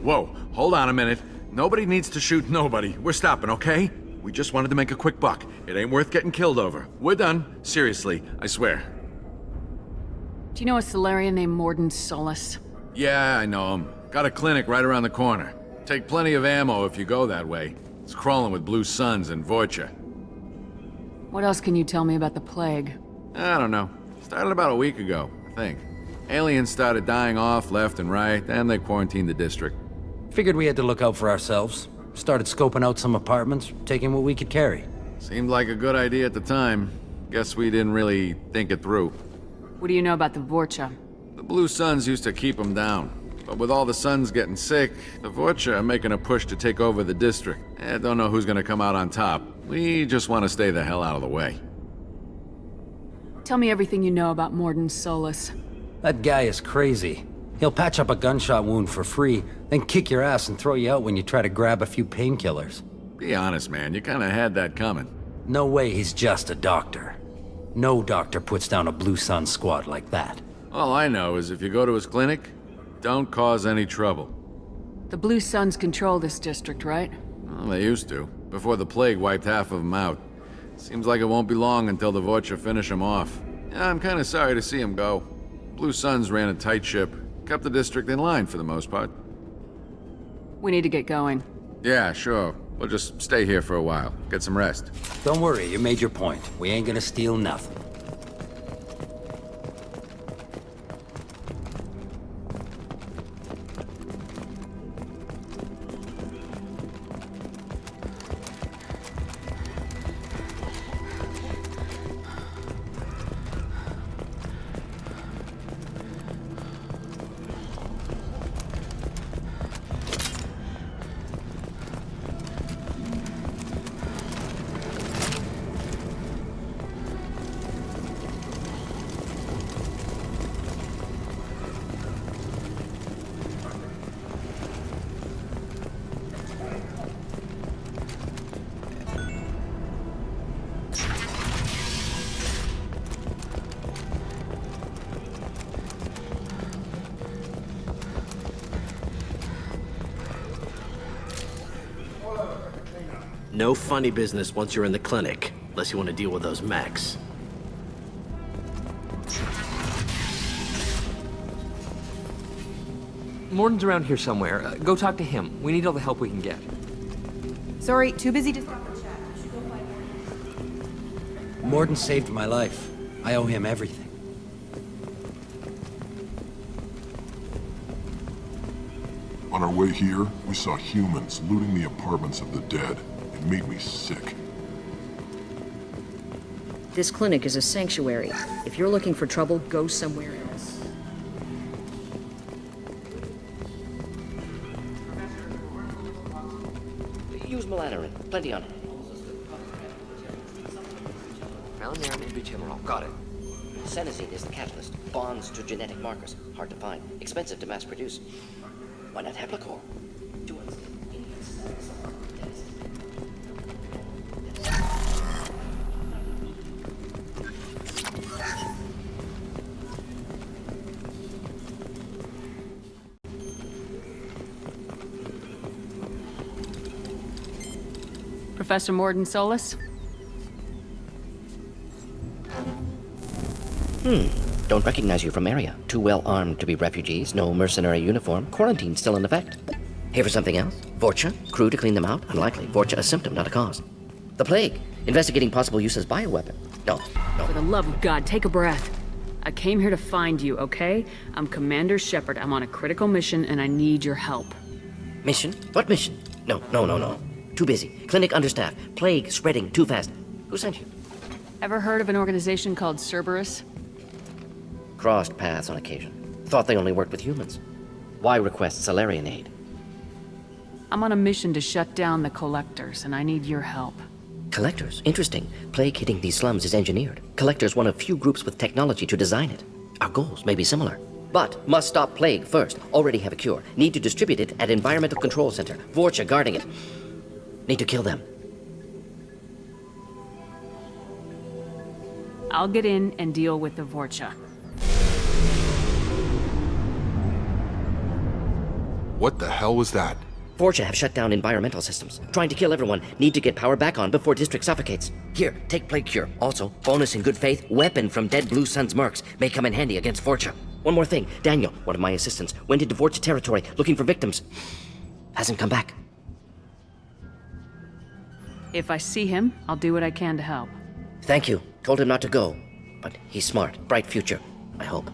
Whoa, hold on a minute. Nobody needs to shoot nobody. We're stopping, okay? We just wanted to make a quick buck. It ain't worth getting killed over. We're done. Seriously, I swear. Do you know a Solarian named Morden Solus? Yeah, I know him. Got a clinic right around the corner. Take plenty of ammo if you go that way. It's crawling with Blue Suns and Vorcha. What else can you tell me about the plague? I don't know. Started about a week ago, I think. Aliens started dying off left and right, and they quarantined the district. Figured we had to look out for ourselves. Started scoping out some apartments, taking what we could carry. Seemed like a good idea at the time. Guess we didn't really think it through. What do you know about the Vorcha? The Blue Suns used to keep them down. But with all the Suns getting sick, the Vorcha are making a push to take over the district. I don't know who's gonna come out on top. We just want to stay the hell out of the way. Tell me everything you know about Morden Solus. That guy is crazy. He'll patch up a gunshot wound for free, then kick your ass and throw you out when you try to grab a few painkillers. Be honest, man. You kinda had that coming. No way he's just a doctor. No doctor puts down a Blue Sun squad like that. All I know is if you go to his clinic, don't cause any trouble. The Blue Suns control this district, right? Well, they used to, before the plague wiped half of them out. Seems like it won't be long until the Vorcha finish him off. Yeah, I'm kinda sorry to see him go. Blue Suns ran a tight ship, kept the district in line for the most part. We need to get going. Yeah, sure. We'll just stay here for a while, get some rest. Don't worry, you made your point. We ain't gonna steal nothing. No funny business once you're in the clinic, unless you want to deal with those mechs. Morden's around here somewhere. Go talk to him. We need all the help we can get. Sorry, too busy to stop the chat. You should go find Morden. Morden saved my life. I owe him everything. On our way here, we saw humans looting the apartments of the dead. It made me sick. This clinic is a sanctuary. If you're looking for trouble, go somewhere else. Use melatonin. Plenty on it. Valerian and butylamerol. Got it. Senesine is the catalyst. Bonds to genetic markers. Hard to find. Expensive to mass produce. Why not Heplicor? Professor Morden Solus? Don't recognize you from area. Too well armed to be refugees, no mercenary uniform, quarantine still in effect. Here for something else? Vorcha? Crew to clean them out? Unlikely. Vorcha a symptom, not a cause. The plague? Investigating possible use as bioweapon. No. For the love of God, take a breath. I came here to find you, okay? I'm Commander Shepard. I'm on a critical mission and I need your help. Mission? What mission? No. Too busy. Clinic understaffed. Plague spreading too fast. Who sent you? Ever heard of an organization called Cerberus? Crossed paths on occasion. Thought they only worked with humans. Why request Solarian aid? I'm on a mission to shut down the Collectors, and I need your help. Collectors? Interesting. Plague hitting these slums is engineered. Collectors one of few groups with technology to design it. Our goals may be similar. But must stop plague first. Already have a cure. Need to distribute it at Environmental Control Center. Vorcha guarding it. Need to kill them. I'll get in and deal with the Vorcha. What the hell was that? Vorcha have shut down environmental systems. Trying to kill everyone. Need to get power back on before District suffocates. Here, take Plague Cure. Also, bonus in good faith, weapon from dead Blue Sun's mercs. May come in handy against Vorcha. One more thing. Daniel, one of my assistants, went into Vorcha territory looking for victims. Hasn't come back. If I see him, I'll do what I can to help. Thank you. Told him not to go. But he's smart. Bright future. I hope.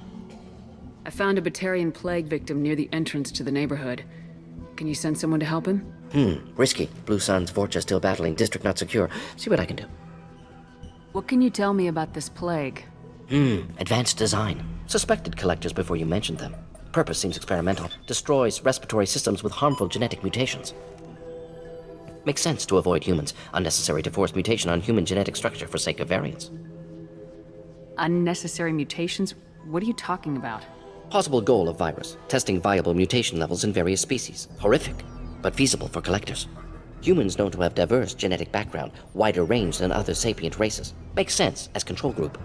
I found a Batarian plague victim near the entrance to the neighborhood. Can you send someone to help him? Risky. Blue Sun's Vorcha still battling. District not secure. See what I can do. What can you tell me about this plague? Advanced design. Suspected collectors before you mentioned them. Purpose seems experimental. Destroys respiratory systems with harmful genetic mutations. Makes sense to avoid humans. Unnecessary to force mutation on human genetic structure for sake of variance. Unnecessary mutations? What are you talking about? Possible goal of virus. Testing viable mutation levels in various species. Horrific, but feasible for collectors. Humans known to have diverse genetic background, wider range than other sapient races. Makes sense as control group.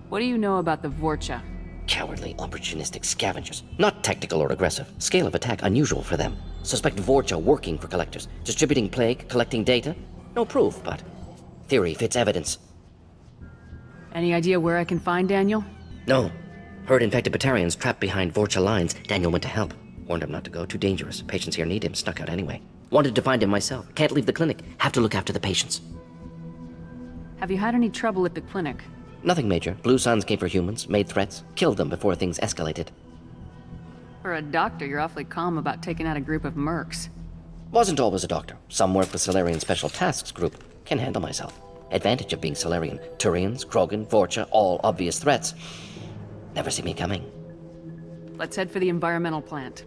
What do you know about the Vorcha? Cowardly, opportunistic scavengers. Not tactical or aggressive. Scale of attack unusual for them. Suspect Vorcha working for collectors. Distributing plague, collecting data. No proof, but theory fits evidence. Any idea where I can find Daniel? No. Heard infected Batarians trapped behind Vorcha lines. Daniel went to help. Warned him not to go. Too dangerous. Patients here need him. Snuck out anyway. Wanted to find him myself. Can't leave the clinic. Have to look after the patients. Have you had any trouble at the clinic? Nothing major. Blue Suns came for humans, made threats, killed them before things escalated. For a doctor, you're awfully calm about taking out a group of mercs. Wasn't always a doctor. Some work with Solarian Special Tasks Group. Can handle myself. Advantage of being Solarian. Turians, Krogan, Vorcha, all obvious threats. Never see me coming. Let's head for the environmental plant.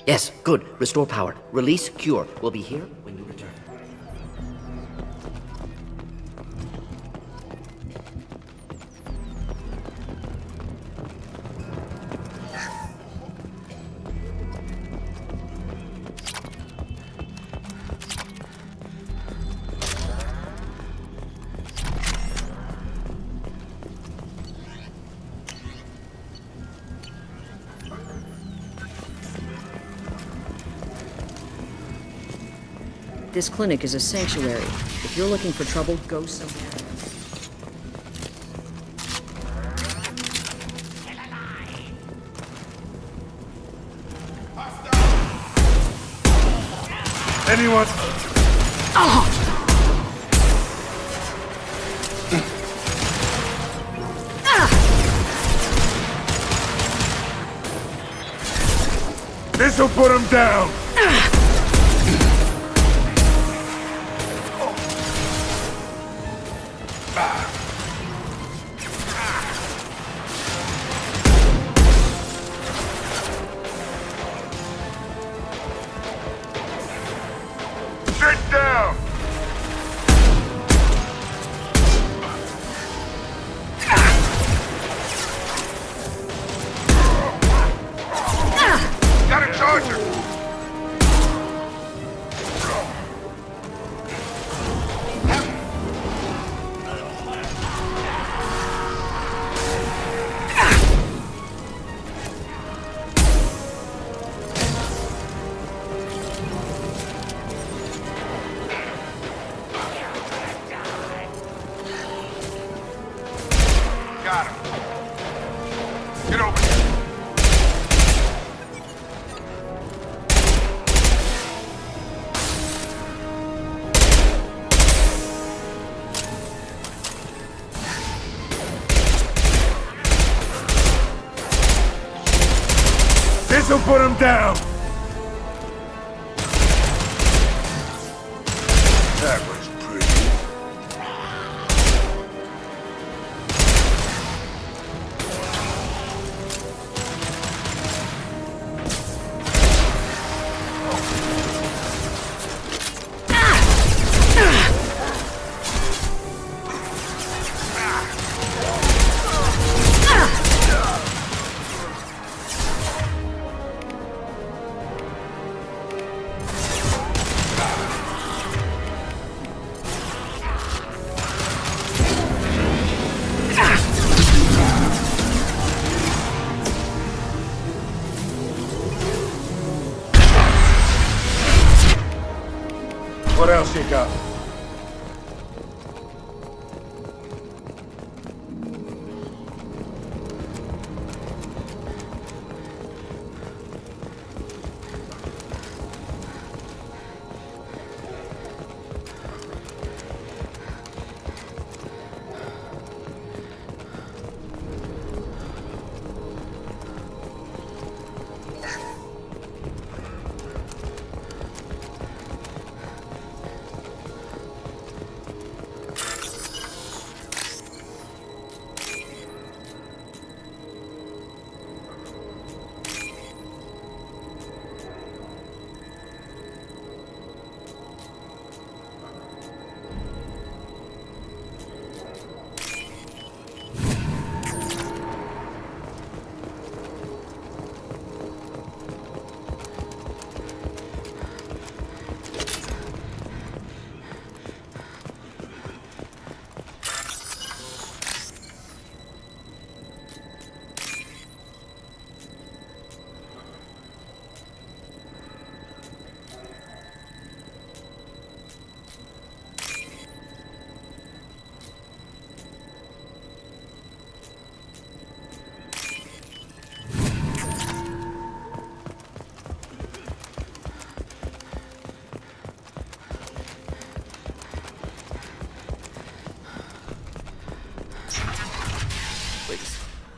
Yes, good. Restore power. Release Cure. We'll be here when you return. This clinic is a sanctuary. If you're looking for trouble, go somewhere else. Anyone? This'll put him down. Sit down! Got a charger! Got him. Get over here. This'll put him down. That was pretty.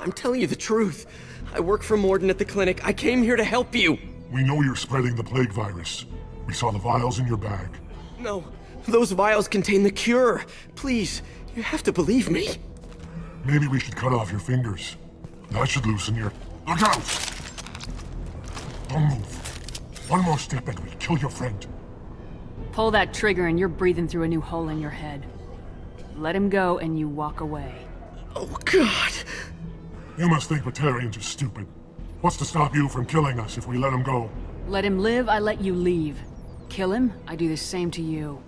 I'm telling you the truth. I work for Morden at the clinic. I came here to help you. We know you're spreading the plague virus. We saw the vials in your bag. No, those vials contain the cure. Please, you have to believe me. Maybe we should cut off your fingers. That should loosen your... Look out! Don't move. One more step and we'll kill your friend. Pull that trigger and you're breathing through a new hole in your head. Let him go and you walk away. Oh, God. You must think Batarians are stupid. What's to stop you from killing us if we let him go? Let him live, I let you leave. Kill him, I do the same to you.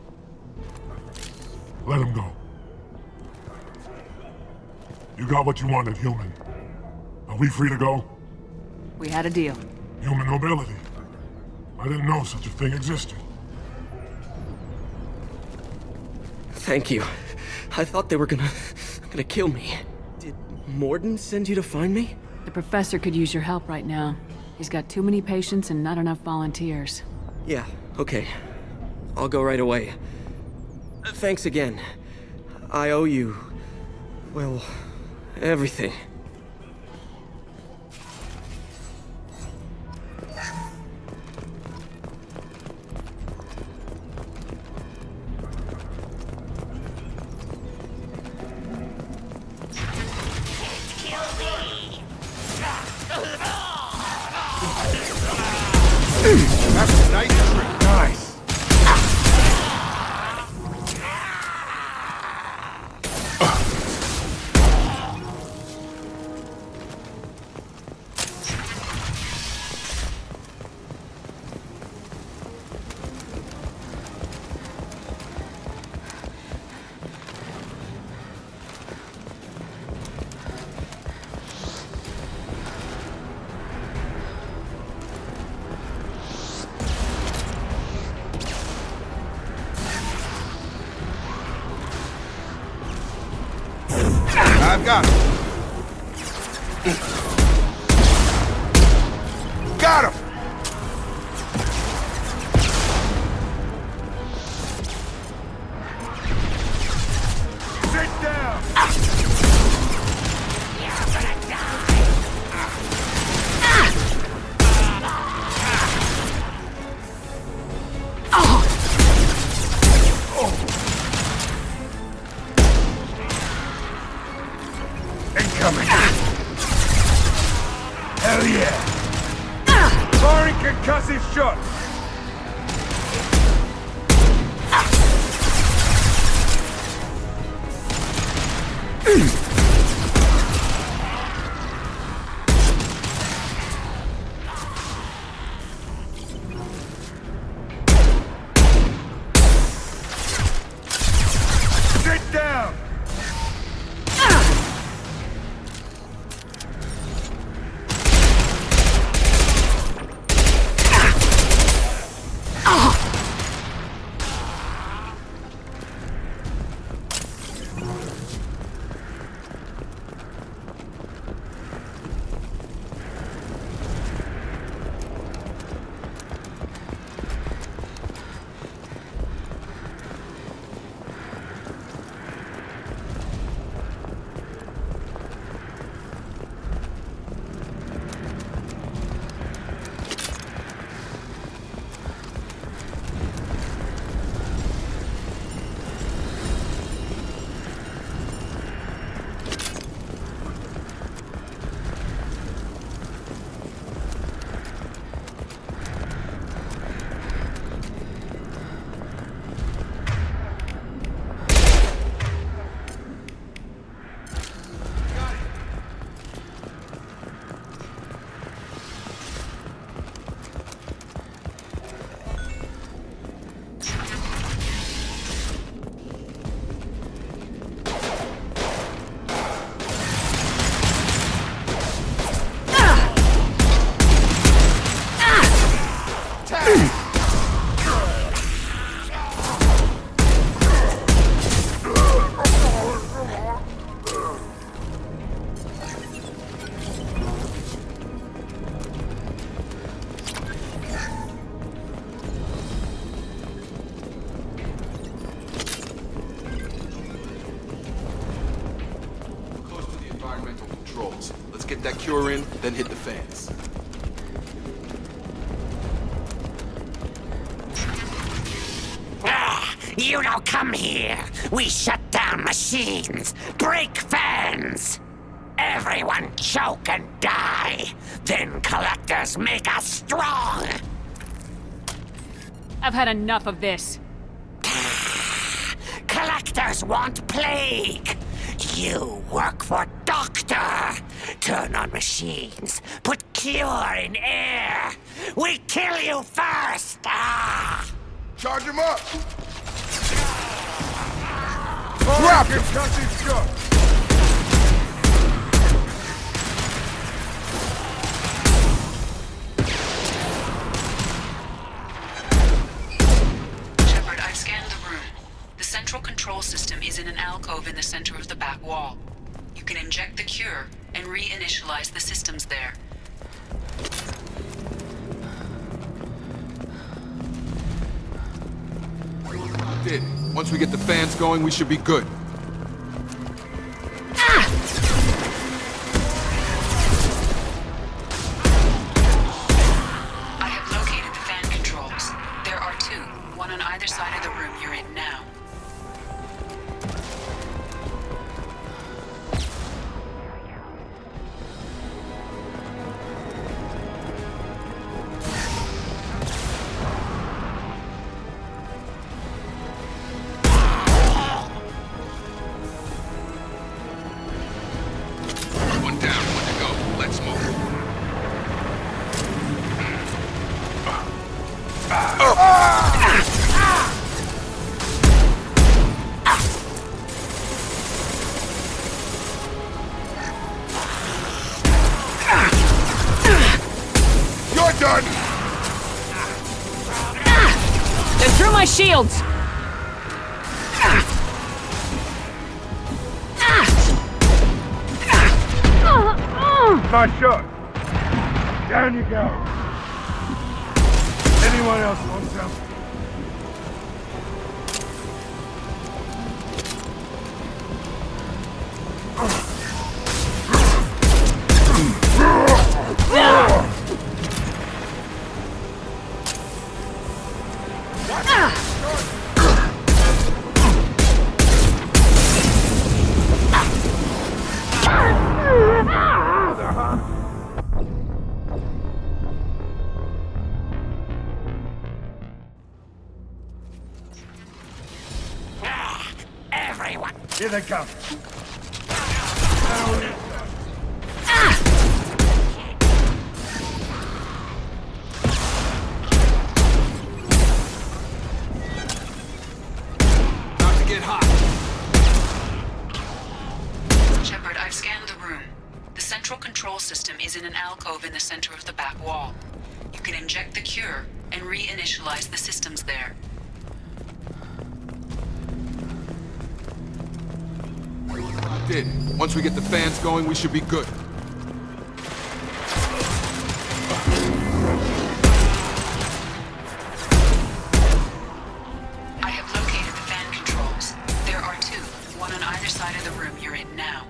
Let him go. You got what you wanted, human. Are we free to go? We had a deal. Human nobility. I didn't know such a thing existed. Thank you. I thought they were gonna kill me. Did Morden send you to find me? The professor could use your help right now. He's got too many patients and not enough volunteers. Yeah, okay. I'll go right away. Thanks again. I owe you... well, everything. That's a nice trick. Nice. I've got him. Got him! Sit down! Incoming! Hell yeah! Firing concussive shot! Sit down! get that cure in, then hit the fans. You don't come here. We shut down machines, break fans. Everyone choke and die. Then collectors make us strong. I've had enough of this. Collectors want plague. You work for Doctor. Turn on machines. Put cure in air. We kill you first. Charge him up! Drop him! Shepard, I've scanned the room. The central control system is in an alcove in the center of the back wall. You can inject the cure and reinitialize the systems there. Did. Once we get the fans going, we should be good. I have located the fan controls. There are two, one on either side of the room you're in now. One down, one to go. Let's move. You're done! They're through my shields! Nice shot. Down you go. Anyone else want some? Everyone. Here they come. About to get hot. Shepard, I've scanned the room. The central control system is in an alcove in the center of the back wall. You can inject the cure and reinitialize the systems there. Did. Once we get the fans going, we should be good. I have located the fan controls. There are two, one on either side of the room you're in now.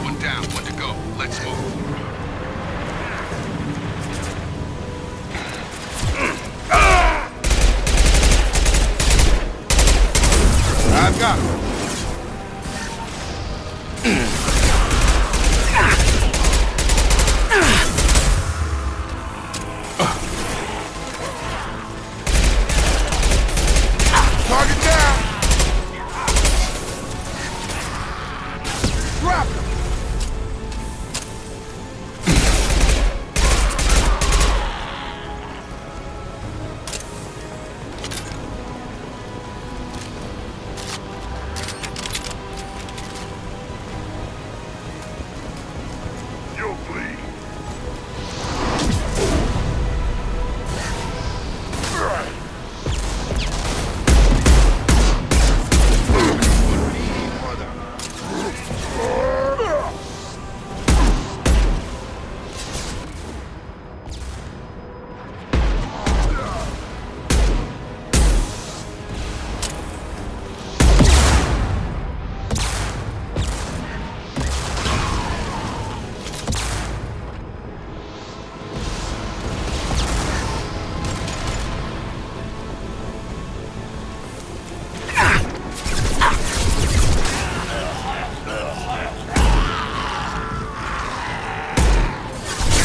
One down, one to go. Let's move. I've got him. Drop! You'll bleed.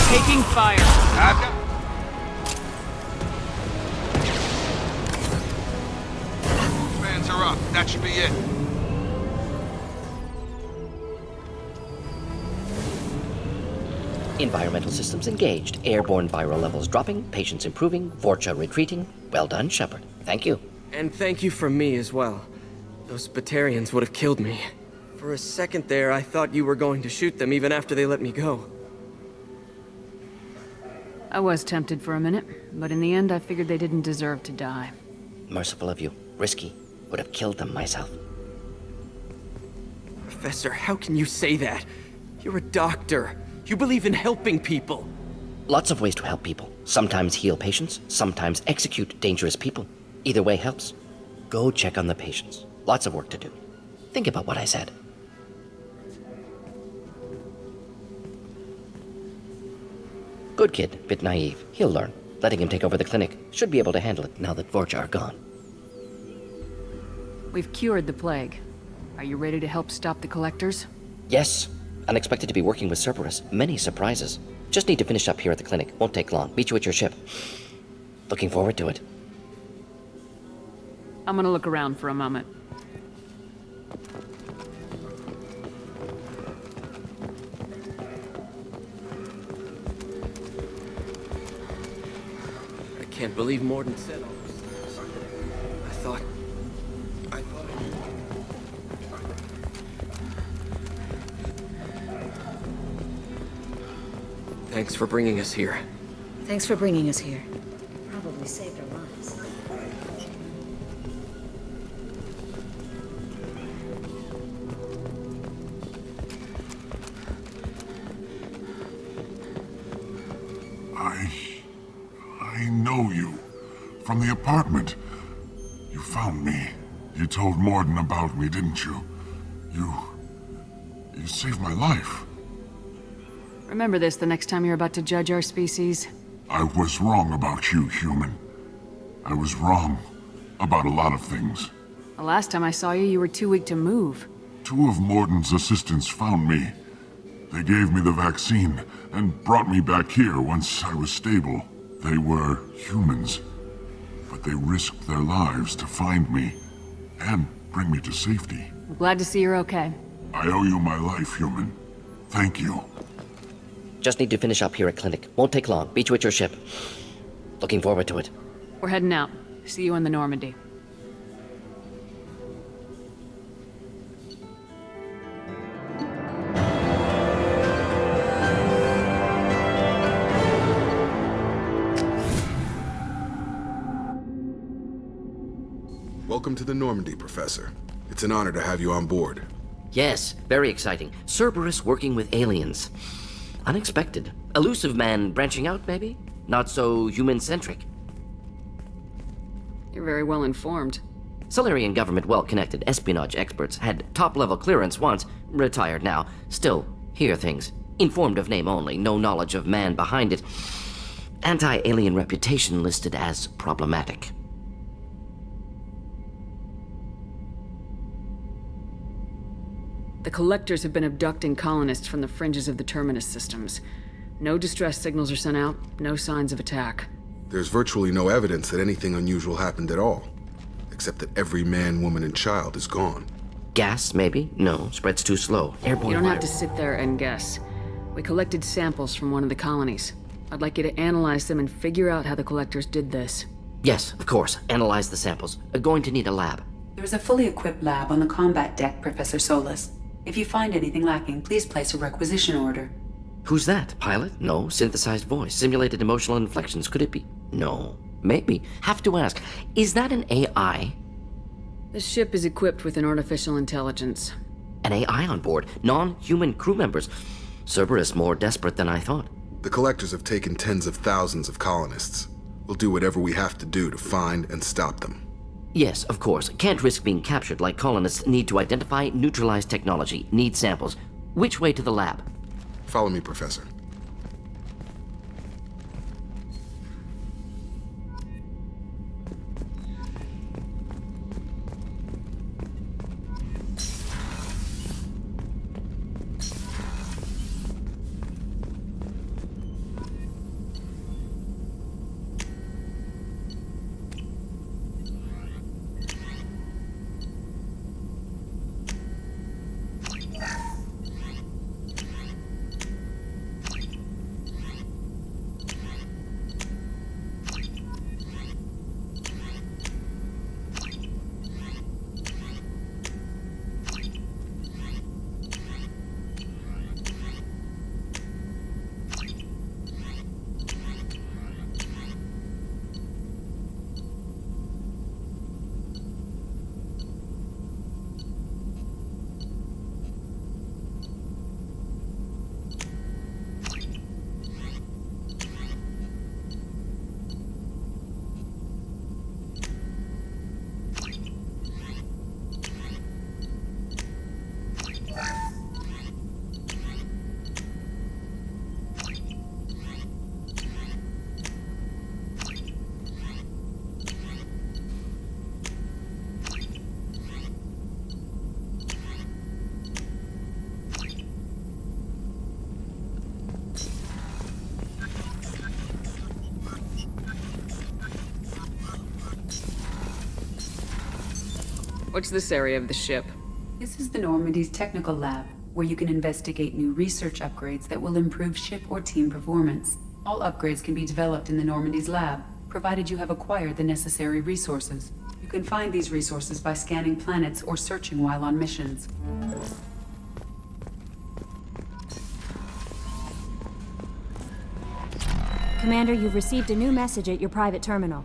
Taking fire. Fans are up. That should be it. Environmental systems engaged. Airborne viral levels dropping. Patients improving. Vorcha retreating. Well done, Shepard. Thank you. And thank you from me as well. Those Batarians would have killed me. For a second there, I thought you were going to shoot them even after they let me go. I was tempted for a minute, but in the end I figured they didn't deserve to die. Merciful of you. Risky. Would have killed them myself. Professor, how can you say that? You're a doctor. You believe in helping people. Lots of ways to help people. Sometimes heal patients, sometimes execute dangerous people. Either way helps. Go check on the patients. Lots of work to do. Think about what I said. Good kid, bit naive. He'll learn. Letting him take over the clinic. Should be able to handle it now that Vorcha are gone. We've cured the plague. Are you ready to help stop the collectors? Yes. Unexpected to be working with Cerberus. Many surprises. Just need to finish up here at the clinic. Won't take long. Meet you at your ship. Looking forward to it. I'm gonna look around for a moment. I can't believe Mordin said all this. I thought... Thanks for bringing us here. Thanks for bringing us here. Probably saved our lives. I know you. From the apartment. You found me. You told Mordin about me, didn't you? You saved my life. Remember this the next time you're about to judge our species. I was wrong about you, human. I was wrong about a lot of things. The last time I saw you, you were too weak to move. 2 of Mordin's assistants found me. They gave me the vaccine and brought me back here once I was stable. They were humans, but they risked their lives to find me and bring me to safety. I'm glad to see you're okay. I owe you my life, human. Thank you. Just need to finish up here at clinic. Won't take long. Meet you at your ship. Looking forward to it. We're heading out. See you in the Normandy. Welcome to the Normandy, Professor. It's an honor to have you on board. Yes, very exciting. Cerberus working with aliens. Unexpected. Elusive man branching out, maybe? Not so human-centric. You're very well informed. Solarian government well-connected espionage experts had top-level clearance once, retired now. Still, hear things. Informed of name only, no knowledge of man behind it. Anti-alien reputation listed as problematic. The Collectors have been abducting colonists from the fringes of the Terminus systems. No distress signals are sent out, no signs of attack. There's virtually no evidence that anything unusual happened at all, except that every man, woman, and child is gone. Gas, maybe? No, spreads too slow. Airborne You don't have to virus. sit there and guess. We collected samples from one of the colonies. I'd like you to analyze them and figure out how the collectors did this. Yes, of course. Analyze the samples. Going to need a lab. There is a fully equipped lab on the combat deck, Professor Solis. If you find anything lacking, please place a requisition order. Who's that? Pilot? No. Synthesized voice. Simulated emotional inflections. Could it be? No. Maybe. Have to ask. Is that an AI? The ship is equipped with an artificial intelligence. An AI on board? Non-human crew members? Cerberus more desperate than I thought. The collectors have taken tens of thousands of colonists. We'll do whatever we have to do to find and stop them. Yes, of course. Can't risk being captured like colonists need to identify, neutralize technology, need samples. Which way to the lab? Follow me, Professor. What's this area of the ship? This is the Normandy's technical lab, where you can investigate new research upgrades that will improve ship or team performance. All upgrades can be developed in the Normandy's lab, provided you have acquired the necessary resources. You can find these resources by scanning planets or searching while on missions. Commander, you've received a new message at your private terminal.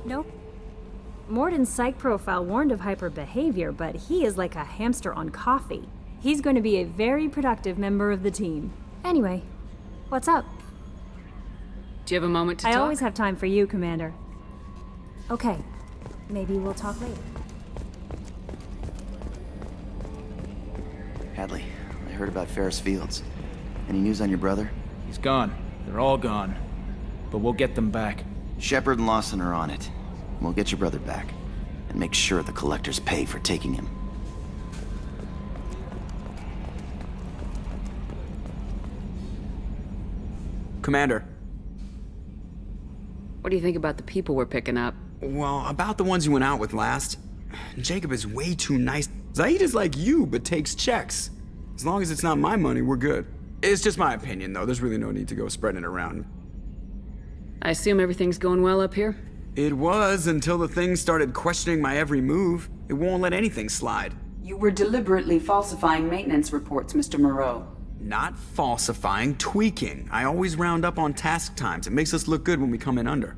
Nope. Morden's psych profile warned of hyper behavior, but he is like a hamster on coffee. He's going to be a very productive member of the team. Anyway, what's up? Do you have a moment to talk? I always have time for you, Commander. Okay, maybe we'll talk later. Hadley, I heard about Ferris Fields. Any news on your brother? He's gone. They're all gone. But we'll get them back. Shepard and Lawson are on it. We'll get your brother back. And make sure the collectors pay for taking him. Commander. What do you think about the people we're picking up? Well, about the ones you went out with last. Jacob is way too nice. Zaid is like you, but takes checks. As long as it's not my money, we're good. It's just my opinion, though. There's really no need to go spreading it around. I assume everything's going well up here? It was until the thing started questioning my every move. It won't let anything slide. You were deliberately falsifying maintenance reports, Mr. Moreau. Not falsifying, tweaking. I always round up on task times. It makes us look good when we come in under.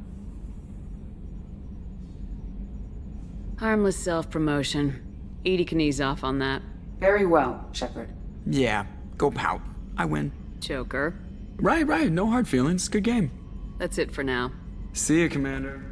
Harmless self-promotion. Edie can ease off on that. Very well, Shepard. Yeah, go pout. I win. Joker. Right. No hard feelings. Good game. That's it for now. See you, Commander.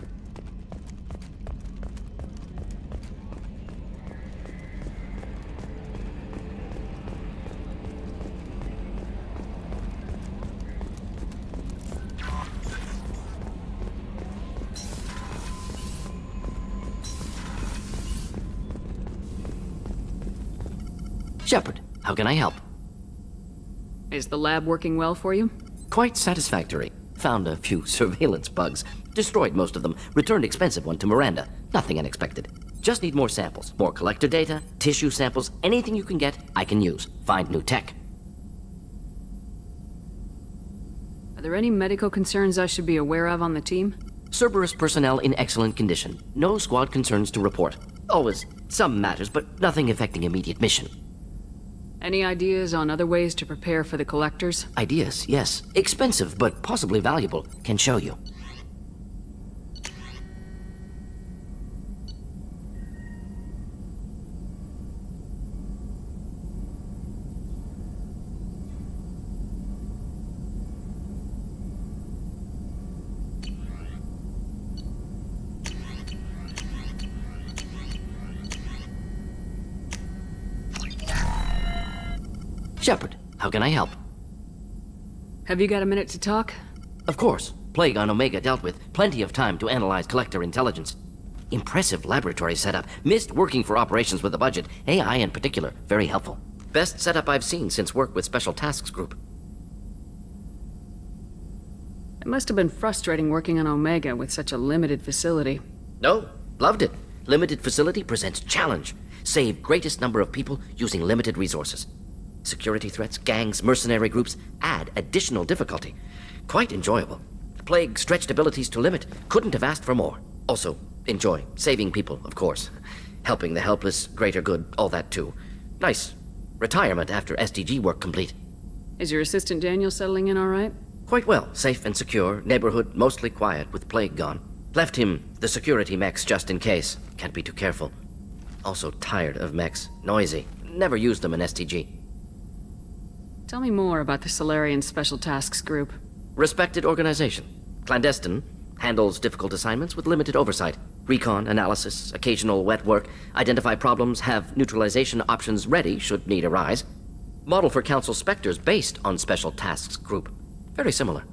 Shepard, how can I help? Is the lab working well for you? Quite satisfactory. Found a few surveillance bugs. Destroyed most of them. Returned expensive one to Miranda. Nothing unexpected. Just need more samples. More collector data, tissue samples, anything you can get, I can use. Find new tech. Are there any medical concerns I should be aware of on the team? Cerberus personnel in excellent condition. No squad concerns to report. Always some matters, but nothing affecting immediate mission. Any ideas on other ways to prepare for the collectors? Ideas, yes. Expensive, but possibly valuable. Can show you. Shepard, how can I help? Have you got a minute to talk? Of course. Plague on Omega dealt with. Plenty of time to analyze collector intelligence. Impressive laboratory setup. Missed working for operations with a budget. AI in particular. Very helpful. Best setup I've seen since work with Special Tasks Group. It must have been frustrating working on Omega with such a limited facility. No, loved it. Limited facility presents challenge. Save greatest number of people using limited resources. Security threats, gangs, mercenary groups add additional difficulty. Quite enjoyable. Plague stretched abilities to limit. Couldn't have asked for more. Also, enjoy. Saving people, of course. Helping the helpless, greater good, all that too. Nice. Retirement after SDG work complete. Is your assistant Daniel settling in all right? Quite well. Safe and secure. Neighborhood mostly quiet with Plague gone. Left him the security mechs just in case. Can't be too careful. Also tired of mechs. Noisy. Never used them in STG. Tell me more about the Salarian Special Tasks Group. Respected organization. Clandestine. Handles difficult assignments with limited oversight. Recon, analysis, occasional wet work. Identify problems, have neutralization options ready should need arise. Model for Council Spectres based on Special Tasks Group. Very similar.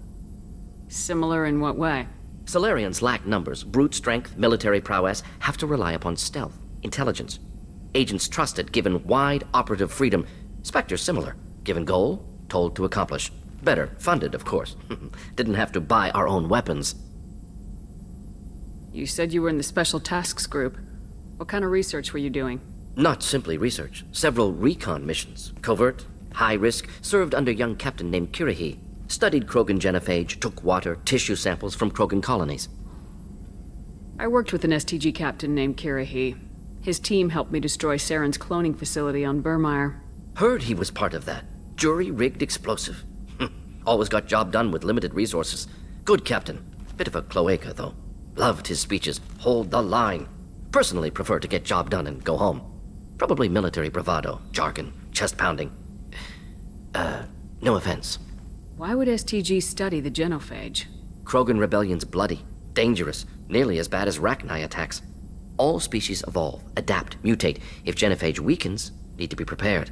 Similar in what way? Salarians lack numbers, brute strength, military prowess, have to rely upon stealth, intelligence. Agents trusted, given wide operative freedom. Spectres similar. Given goal, told to accomplish. Better, funded, of course. Didn't have to buy our own weapons. You said you were in the Special Tasks Group. What kind of research were you doing? Not simply research. Several recon missions. Covert, high risk, served under young captain named Kirahi. Studied Krogan genophage, took water, tissue samples from Krogan colonies. I worked with an STG captain named Kirahi. His team helped me destroy Saren's cloning facility on Burmire. Heard he was part of that. Jury-rigged explosive. Always got job done with limited resources. Good captain. Bit of a cloaca, though. Loved his speeches. Hold the line. Personally prefer to get job done and go home. Probably military bravado, jargon, chest-pounding. No offense. Why would STG study the genophage? Krogan rebellion's bloody, dangerous, nearly as bad as Rachni attacks. All species evolve, adapt, mutate. If genophage weakens, need to be prepared.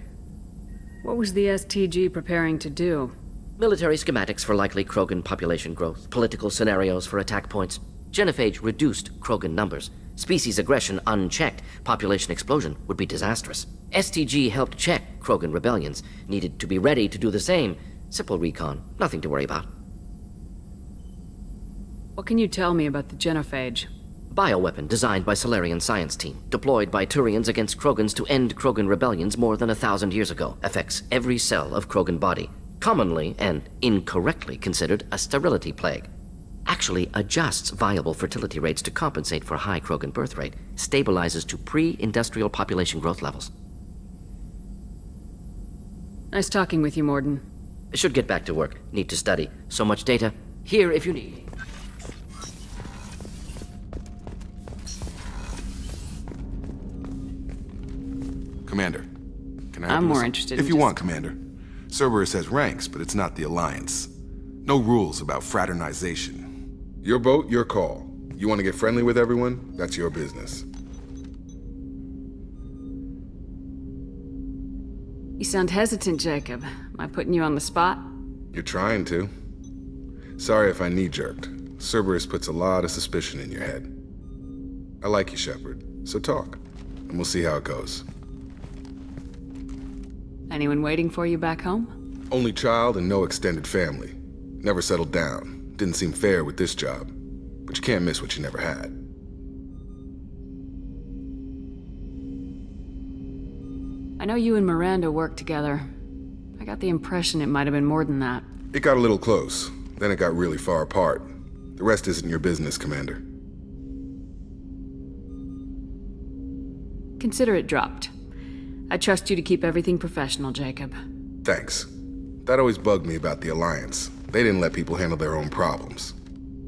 What was the STG preparing to do? Military schematics for likely Krogan population growth, political scenarios for attack points. Genophage reduced Krogan numbers. Species aggression unchecked, population explosion would be disastrous. STG helped check Krogan rebellions, needed to be ready to do the same. Simple recon, nothing to worry about. What can you tell me about the genophage? Bioweapon designed by Solarian science team, deployed by Turians against Krogans to end Krogan rebellions more than 1,000 years ago, affects every cell of Krogan body, commonly and incorrectly considered a sterility plague. Actually adjusts viable fertility rates to compensate for high Krogan birth rate, stabilizes to pre-industrial population growth levels. Nice talking with you, Morden. Should get back to work. Need to study. So much data. Here if you need. Commander, can I help I'm you with more some- interested If in you just- want, Commander. Cerberus has ranks, but it's not the Alliance. No rules about fraternization. Your boat, your call. You want to get friendly with everyone? That's your business. You sound hesitant, Jacob. Am I putting you on the spot? You're trying to. Sorry if I knee-jerked. Cerberus puts a lot of suspicion in your head. I like you, Shepard, so talk, and we'll see how it goes. Anyone waiting for you back home? Only child and no extended family. Never settled down. Didn't seem fair with this job. But you can't miss what you never had. I know you and Miranda work together. I got the impression it might have been more than that. It got a little close. Then it got really far apart. The rest isn't your business, Commander. Consider it dropped. I trust you to keep everything professional, Jacob. Thanks. That always bugged me about the Alliance. They didn't let people handle their own problems.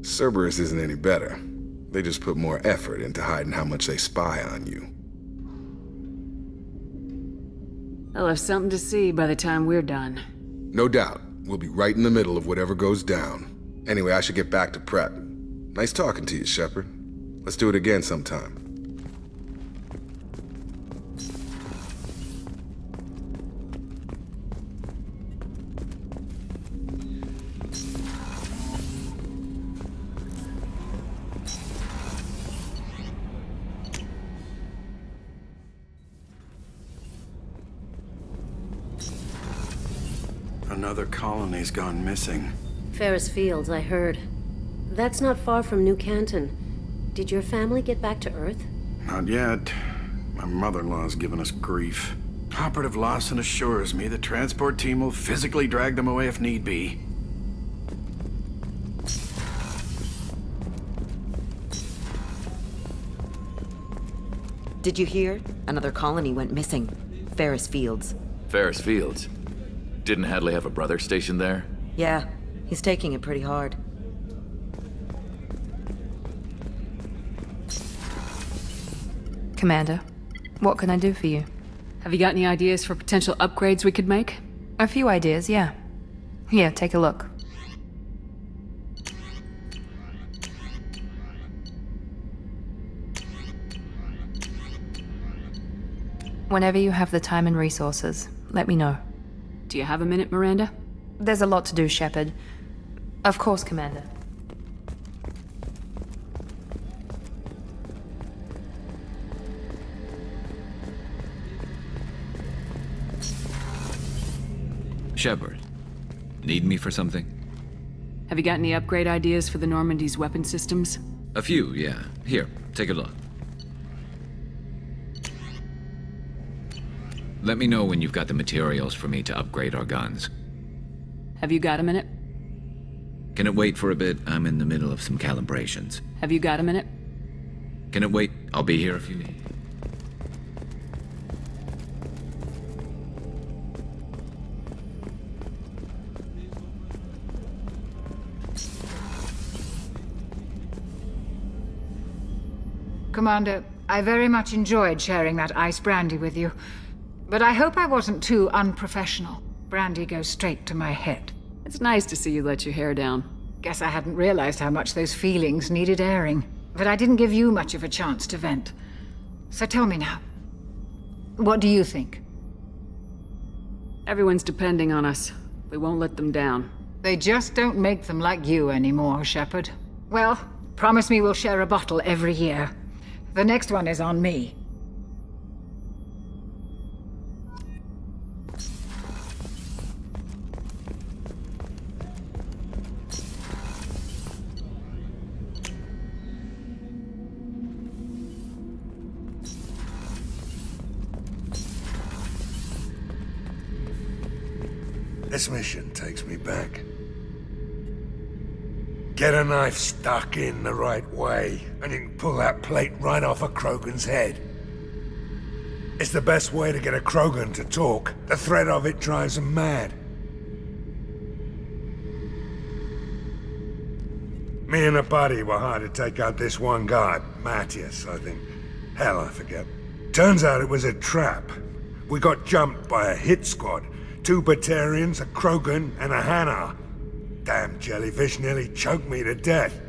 Cerberus isn't any better. They just put more effort into hiding how much they spy on you. I'll have something to see by the time we're done. No doubt. We'll be right in the middle of whatever goes down. Anyway, I should get back to prep. Nice talking to you, Shepard. Let's do it again sometime. Another colony's gone missing. Ferris Fields, I heard. That's not far from New Canton. Did your family get back to Earth? Not yet. My mother-in-law's given us grief. Operative Lawson assures me the transport team will physically drag them away if need be. Did you hear? Another colony went missing. Ferris Fields. Ferris Fields? Didn't Hadley have a brother stationed there? Yeah, he's taking it pretty hard. Commander, what can I do for you? Have you got any ideas for potential upgrades we could make? A few ideas, yeah. Here, take a look. Whenever you have the time and resources, let me know. Do you have a minute, Miranda? There's a lot to do, Shepard. Of course, Commander. Shepard, need me for something? Have you got any upgrade ideas for the Normandy's weapon systems? A few, yeah. Here, take a look. Let me know when you've got the materials for me to upgrade our guns. Have you got a minute? Can it wait for a bit? I'm in the middle of some calibrations. Have you got a minute? Can it wait? I'll be here if you need. Commander, I very much enjoyed sharing that ice brandy with you. But I hope I wasn't too unprofessional. Brandy goes straight to my head. It's nice to see you let your hair down. Guess I hadn't realized how much those feelings needed airing. But I didn't give you much of a chance to vent. So tell me now, what do you think? Everyone's depending on us. We won't let them down. They just don't make them like you anymore, Shepard. Well, promise me we'll share a bottle every year. The next one is on me. This mission takes me back. Get a knife stuck in the right way, and you can pull that plate right off a Krogan's head. It's the best way to get a Krogan to talk. The threat of it drives them mad. Me and a buddy were hired to take out this one guy, Matthias, I think. Hell, I forget. Turns out it was a trap. We got jumped by a hit squad. 2 Batarians, a Krogan, and a Hanar. Damn jellyfish nearly choked me to death.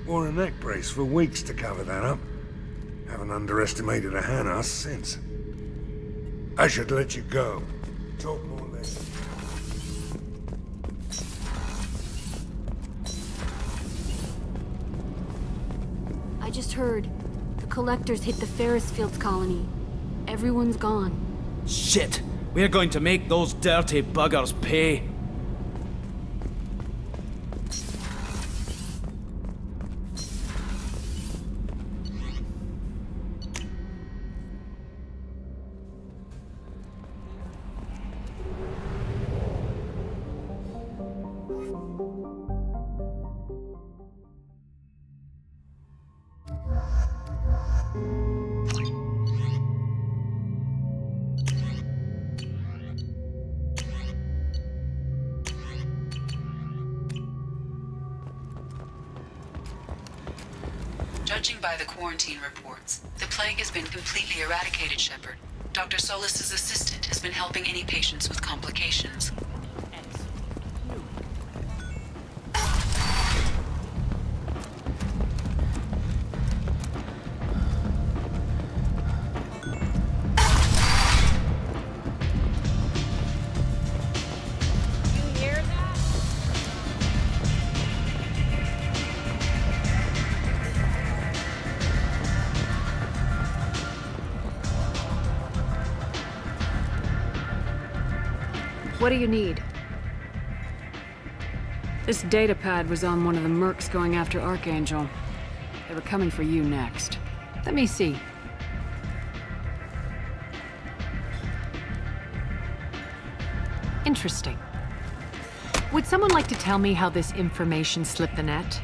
Wore a neck brace for weeks to cover that up. Haven't underestimated a Hanar since. I should let you go. Talk more later. I just heard. The Collectors hit the Ferris Fields colony. Everyone's gone. Shit! We're going to make those dirty buggers pay. Judging by the quarantine reports, the plague has been completely eradicated, Shepard. Dr. Solis's assistant has been helping any patients with complications. What do you need? This datapad was on one of the mercs going after Archangel. They were coming for you next. Let me see. Interesting. Would someone like to tell me how this information slipped the net?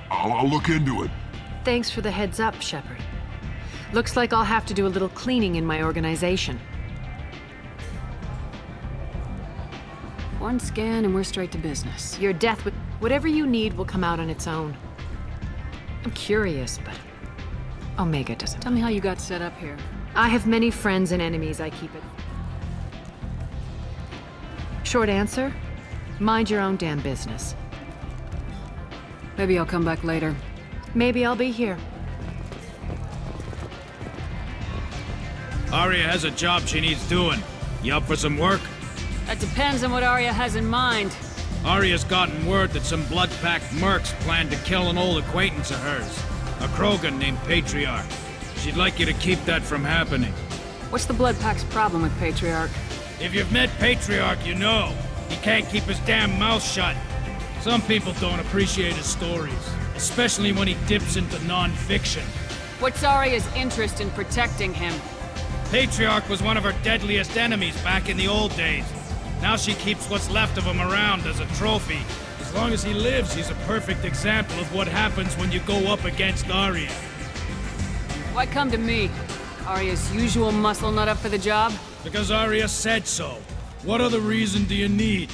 I'll look into it. Thanks for the heads up, Shepard. Looks like I'll have to do a little cleaning in my organization. One scan and we're straight to business. Your death would... Whatever you need will come out on its own. I'm curious, but... Omega doesn't... Tell me how you got set up here. I have many friends and enemies I keep it. Short answer? Mind your own damn business. Maybe I'll come back later. Maybe I'll be here. Arya has a job she needs doing. You up for some work? That depends on what Arya has in mind. Arya's gotten word that some blood-packed mercs plan to kill an old acquaintance of hers, a Krogan named Patriarch. She'd like you to keep that from happening. What's the Blood Pack's problem with Patriarch? If you've met Patriarch, you know. He can't keep his damn mouth shut. Some people don't appreciate his stories, especially when he dips into non-fiction. What's Arya's interest in protecting him? Patriarch was one of her deadliest enemies back in the old days. Now she keeps what's left of him around as a trophy. As long as he lives, he's a perfect example of what happens when you go up against Arya. Why come to me? Arya's usual muscle not up for the job? Because Arya said so. What other reason do you need?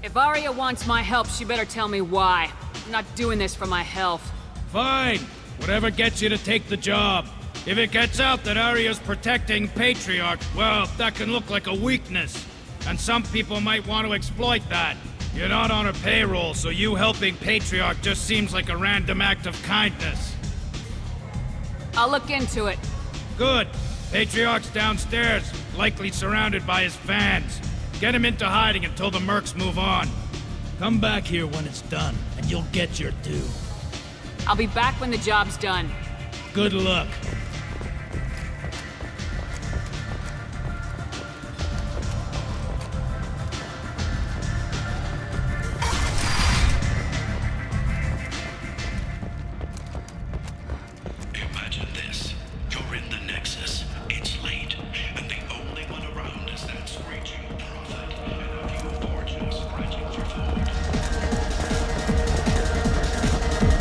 If Arya wants my help, she better tell me why. I'm not doing this for my health. Fine. Whatever gets you to take the job. If it gets out that Arya's protecting Patriarch, well, that can look like a weakness. And some people might want to exploit that. You're not on her payroll, so you helping Patriarch just seems like a random act of kindness. I'll look into it. Good. Patriarch's downstairs, likely surrounded by his fans. Get him into hiding until the mercs move on. Come back here when it's done, and you'll get your due. I'll be back when the job's done. Good luck. Imagine this. You're in the Nexus. It's late, and the only one around is that screeching prophet.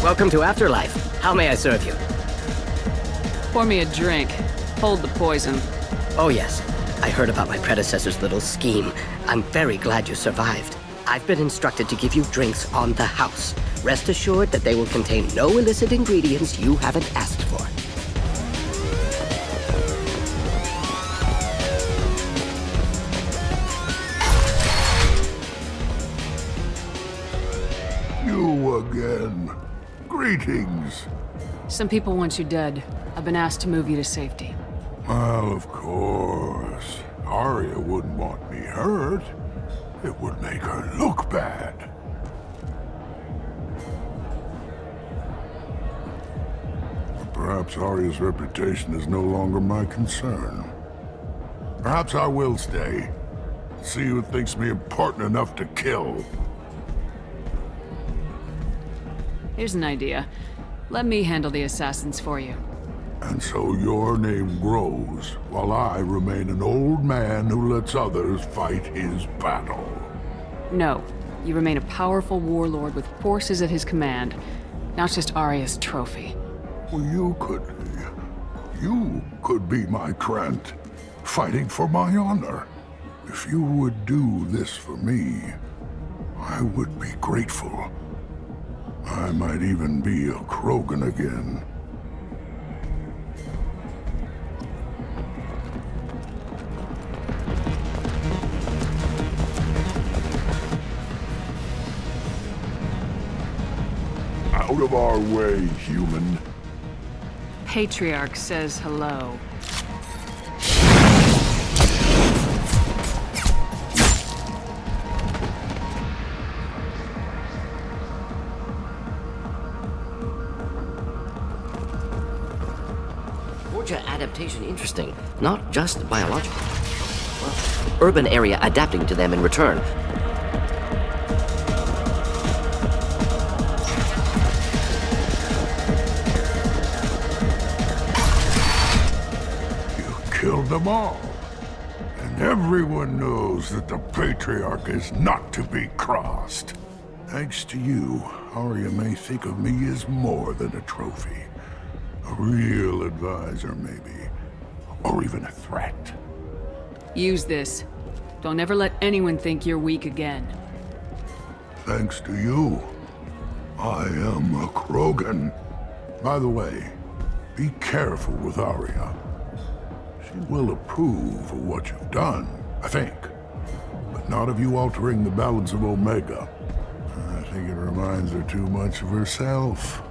Welcome to Afterlife. How may I serve you? Pour me a drink. Hold the poison. Oh yes, I heard about my predecessor's little scheme. I'm very glad you survived. I've been instructed to give you drinks on the house. Rest assured that they will contain no illicit ingredients you haven't asked for. You again. Greetings. Some people want you dead. I've been asked to move you to safety. Well, of course. Arya wouldn't want me hurt. It would make her look bad. Perhaps Arya's reputation is no longer my concern. Perhaps I will stay. See who thinks me important enough to kill. Here's an idea. Let me handle the assassins for you. And so your name grows, while I remain an old man who lets others fight his battle. No. You remain a powerful warlord with forces at his command. Not just Arya's trophy. Well, you could be my Krent, fighting for my honor. If you would do this for me, I would be grateful. I might even be a Krogan again. Out of our way, human. Patriarch says hello. Vorcha adaptation interesting, not just biological. Urban area adapting to them in return. Killed them all. And everyone knows that the Patriarch is not to be crossed. Thanks to you, Arya may think of me as more than a trophy. A real advisor, maybe. Or even a threat. Use this. Don't ever let anyone think you're weak again. Thanks to you, I am a Krogan. By the way, be careful with Arya. She will approve of what you've done, I think. But not of you altering the balance of Omega. I think it reminds her too much of herself.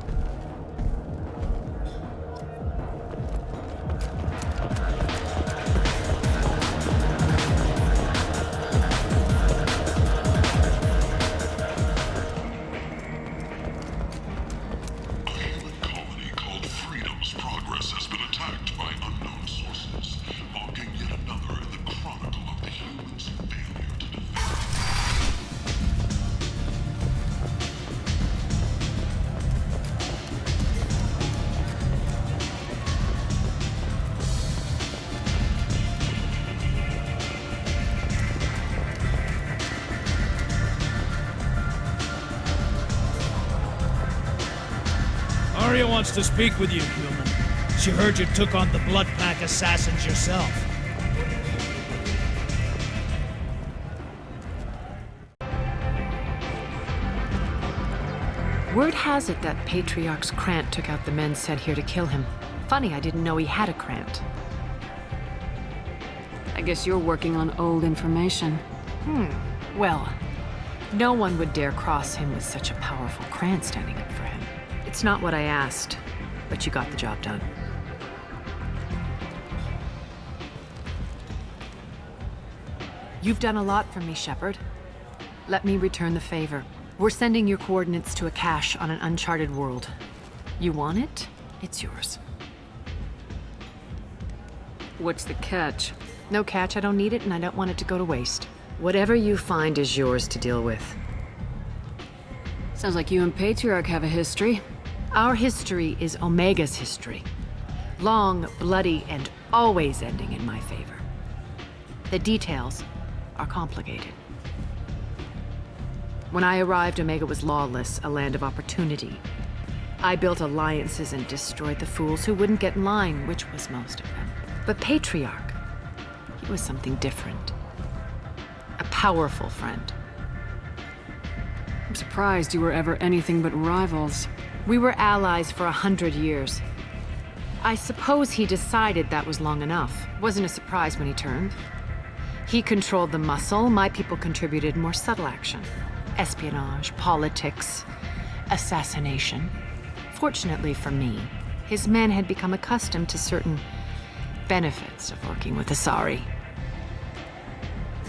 Arya wants to speak with you, human. She heard you took on the Blood Pack assassins yourself. Word has it that Patriarch's Krant took out the men sent here to kill him. Funny, I didn't know he had a Krant. I guess you're working on old information. Well, no one would dare cross him with such a powerful Krant standing up for him. It's not what I asked, but you got the job done. You've done a lot for me, Shepard. Let me return the favor. We're sending your coordinates to a cache on an uncharted world. You want it? It's yours. What's the catch? No catch, I don't need it, and I don't want it to go to waste. Whatever you find is yours to deal with. Sounds like you and Patriarch have a history. Our history is Omega's history. Long, bloody, and always ending in my favor. The details are complicated. When I arrived, Omega was lawless, a land of opportunity. I built alliances and destroyed the fools who wouldn't get in line, which was most of them. But Patriarch, he was something different. A powerful friend. I'm surprised you were ever anything but rivals. We were allies for 100 years. I suppose he decided that was long enough. Wasn't a surprise when he turned. He controlled the muscle, my people contributed more subtle action. Espionage, politics, assassination. Fortunately for me, his men had become accustomed to certain benefits of working with Asari.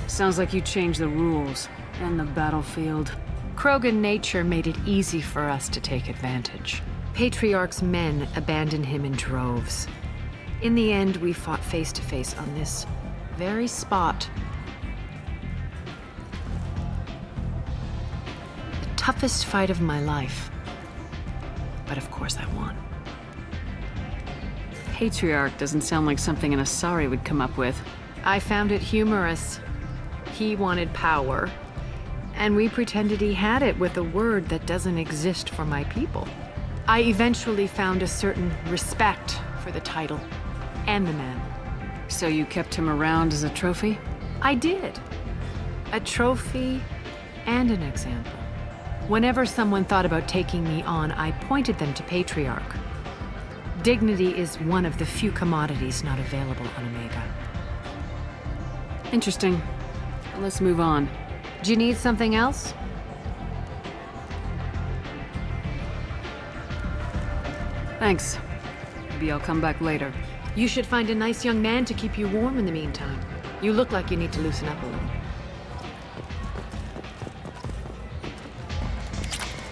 Sounds like you changed the rules and the battlefield. Krogan nature made it easy for us to take advantage. Patriarch's men abandoned him in droves. In the end, we fought face to face on this very spot. The toughest fight of my life. But of course I won. Patriarch doesn't sound like something an Asari would come up with. I found it humorous. He wanted power, and we pretended he had it with a word that doesn't exist for my people. I eventually found a certain respect for the title and the man. So you kept him around as a trophy? I did. A trophy and an example. Whenever someone thought about taking me on, I pointed them to Patriarch. Dignity is one of the few commodities not available on Omega. Interesting. Let's move on. Do you need something else? Thanks. Maybe I'll come back later. You should find a nice young man to keep you warm in the meantime. You look like you need to loosen up a little.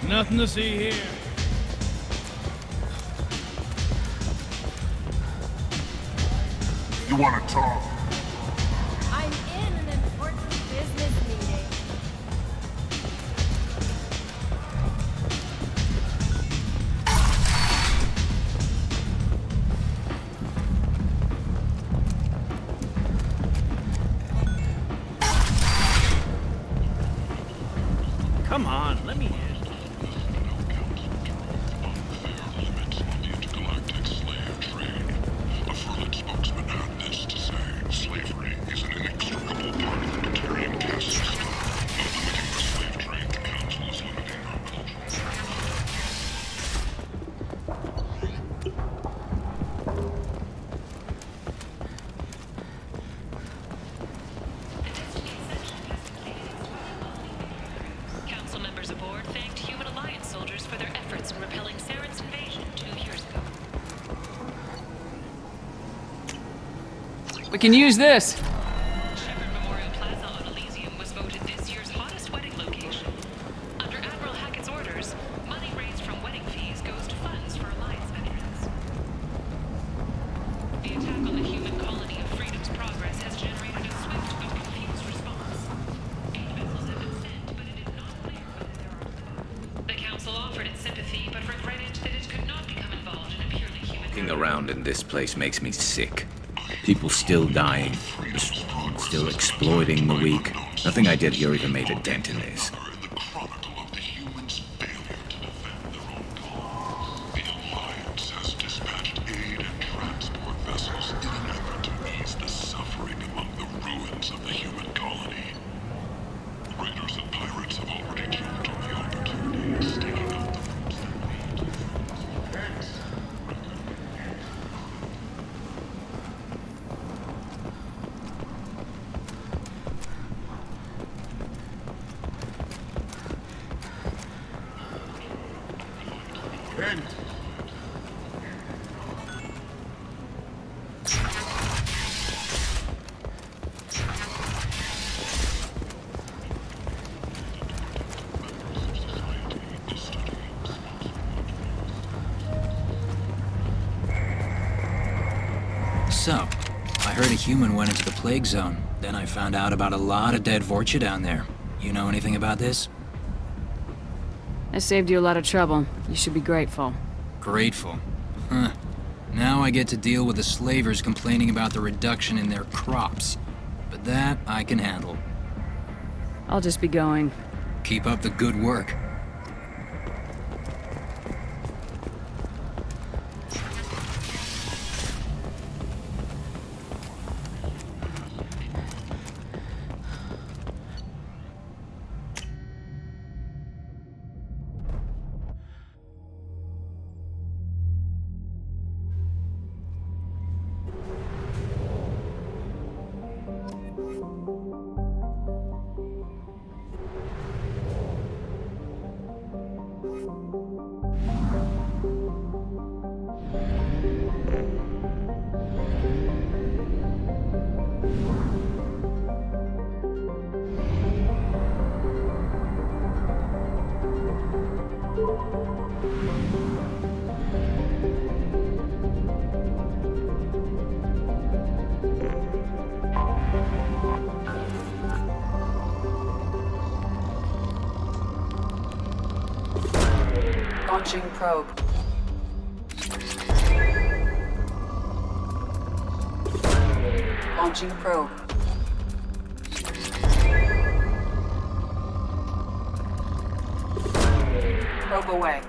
Nothing to see here. You want to talk? I'm in an important business meeting. Come on, let me in. We can use this. Shepard Memorial Plaza on Elysium was voted this year's hottest wedding location. Under Admiral Hackett's orders, money raised from wedding fees goes to funds for Alliance veterans. The attack on the human colony of Freedom's Progress has generated a swift but confused response. 8 vessels have been sent, but it is not clear whether there are... The Council offered its sympathy, but regretted that it could not become involved in a purely human... Walking around in this place makes me sick. People still dying, still exploiting the weak. Nothing I did here even made a dent in this. So, I heard a human went into the plague zone. Then I found out about a lot of dead Vorcha down there. You know anything about this? I saved you a lot of trouble. You should be grateful. Grateful? Huh. Now I get to deal with the slavers complaining about the reduction in their crops. But that I can handle. I'll just be going. Keep up the good work. Launching probe. Launching probe. Probe away.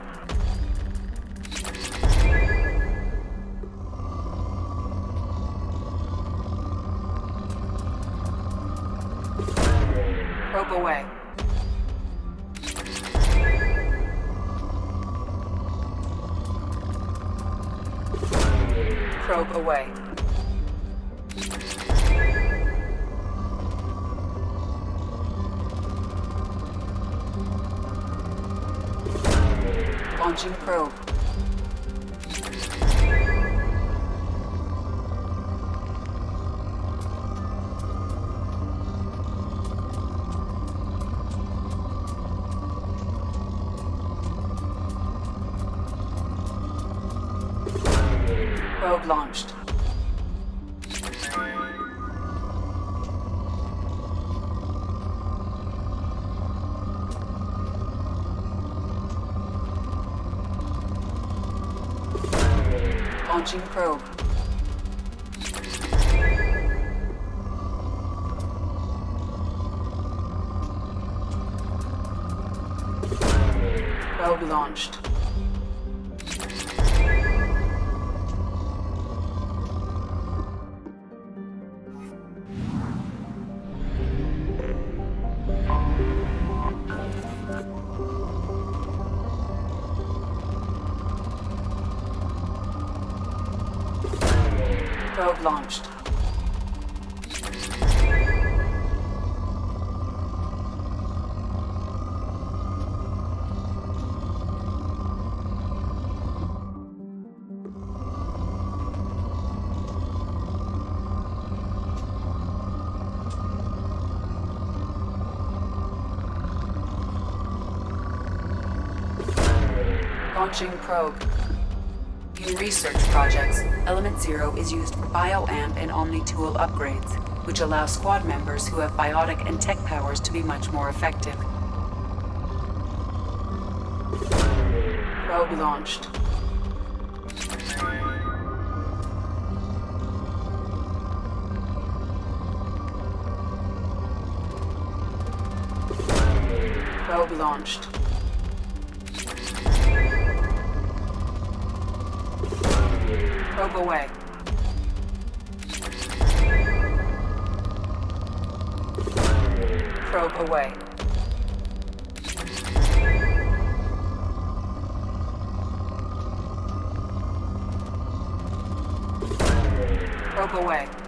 Probe away. Probe away. Launching probe. Probe launched. Launching probe. Probe launched. Probe launched. Launching probe. In research projects, Element Zero is used for bioamp and Omni-tool upgrades, which allow squad members who have biotic and tech powers to be much more effective. Probe launched. Probe launched. Probe away. Probe away. Probe away.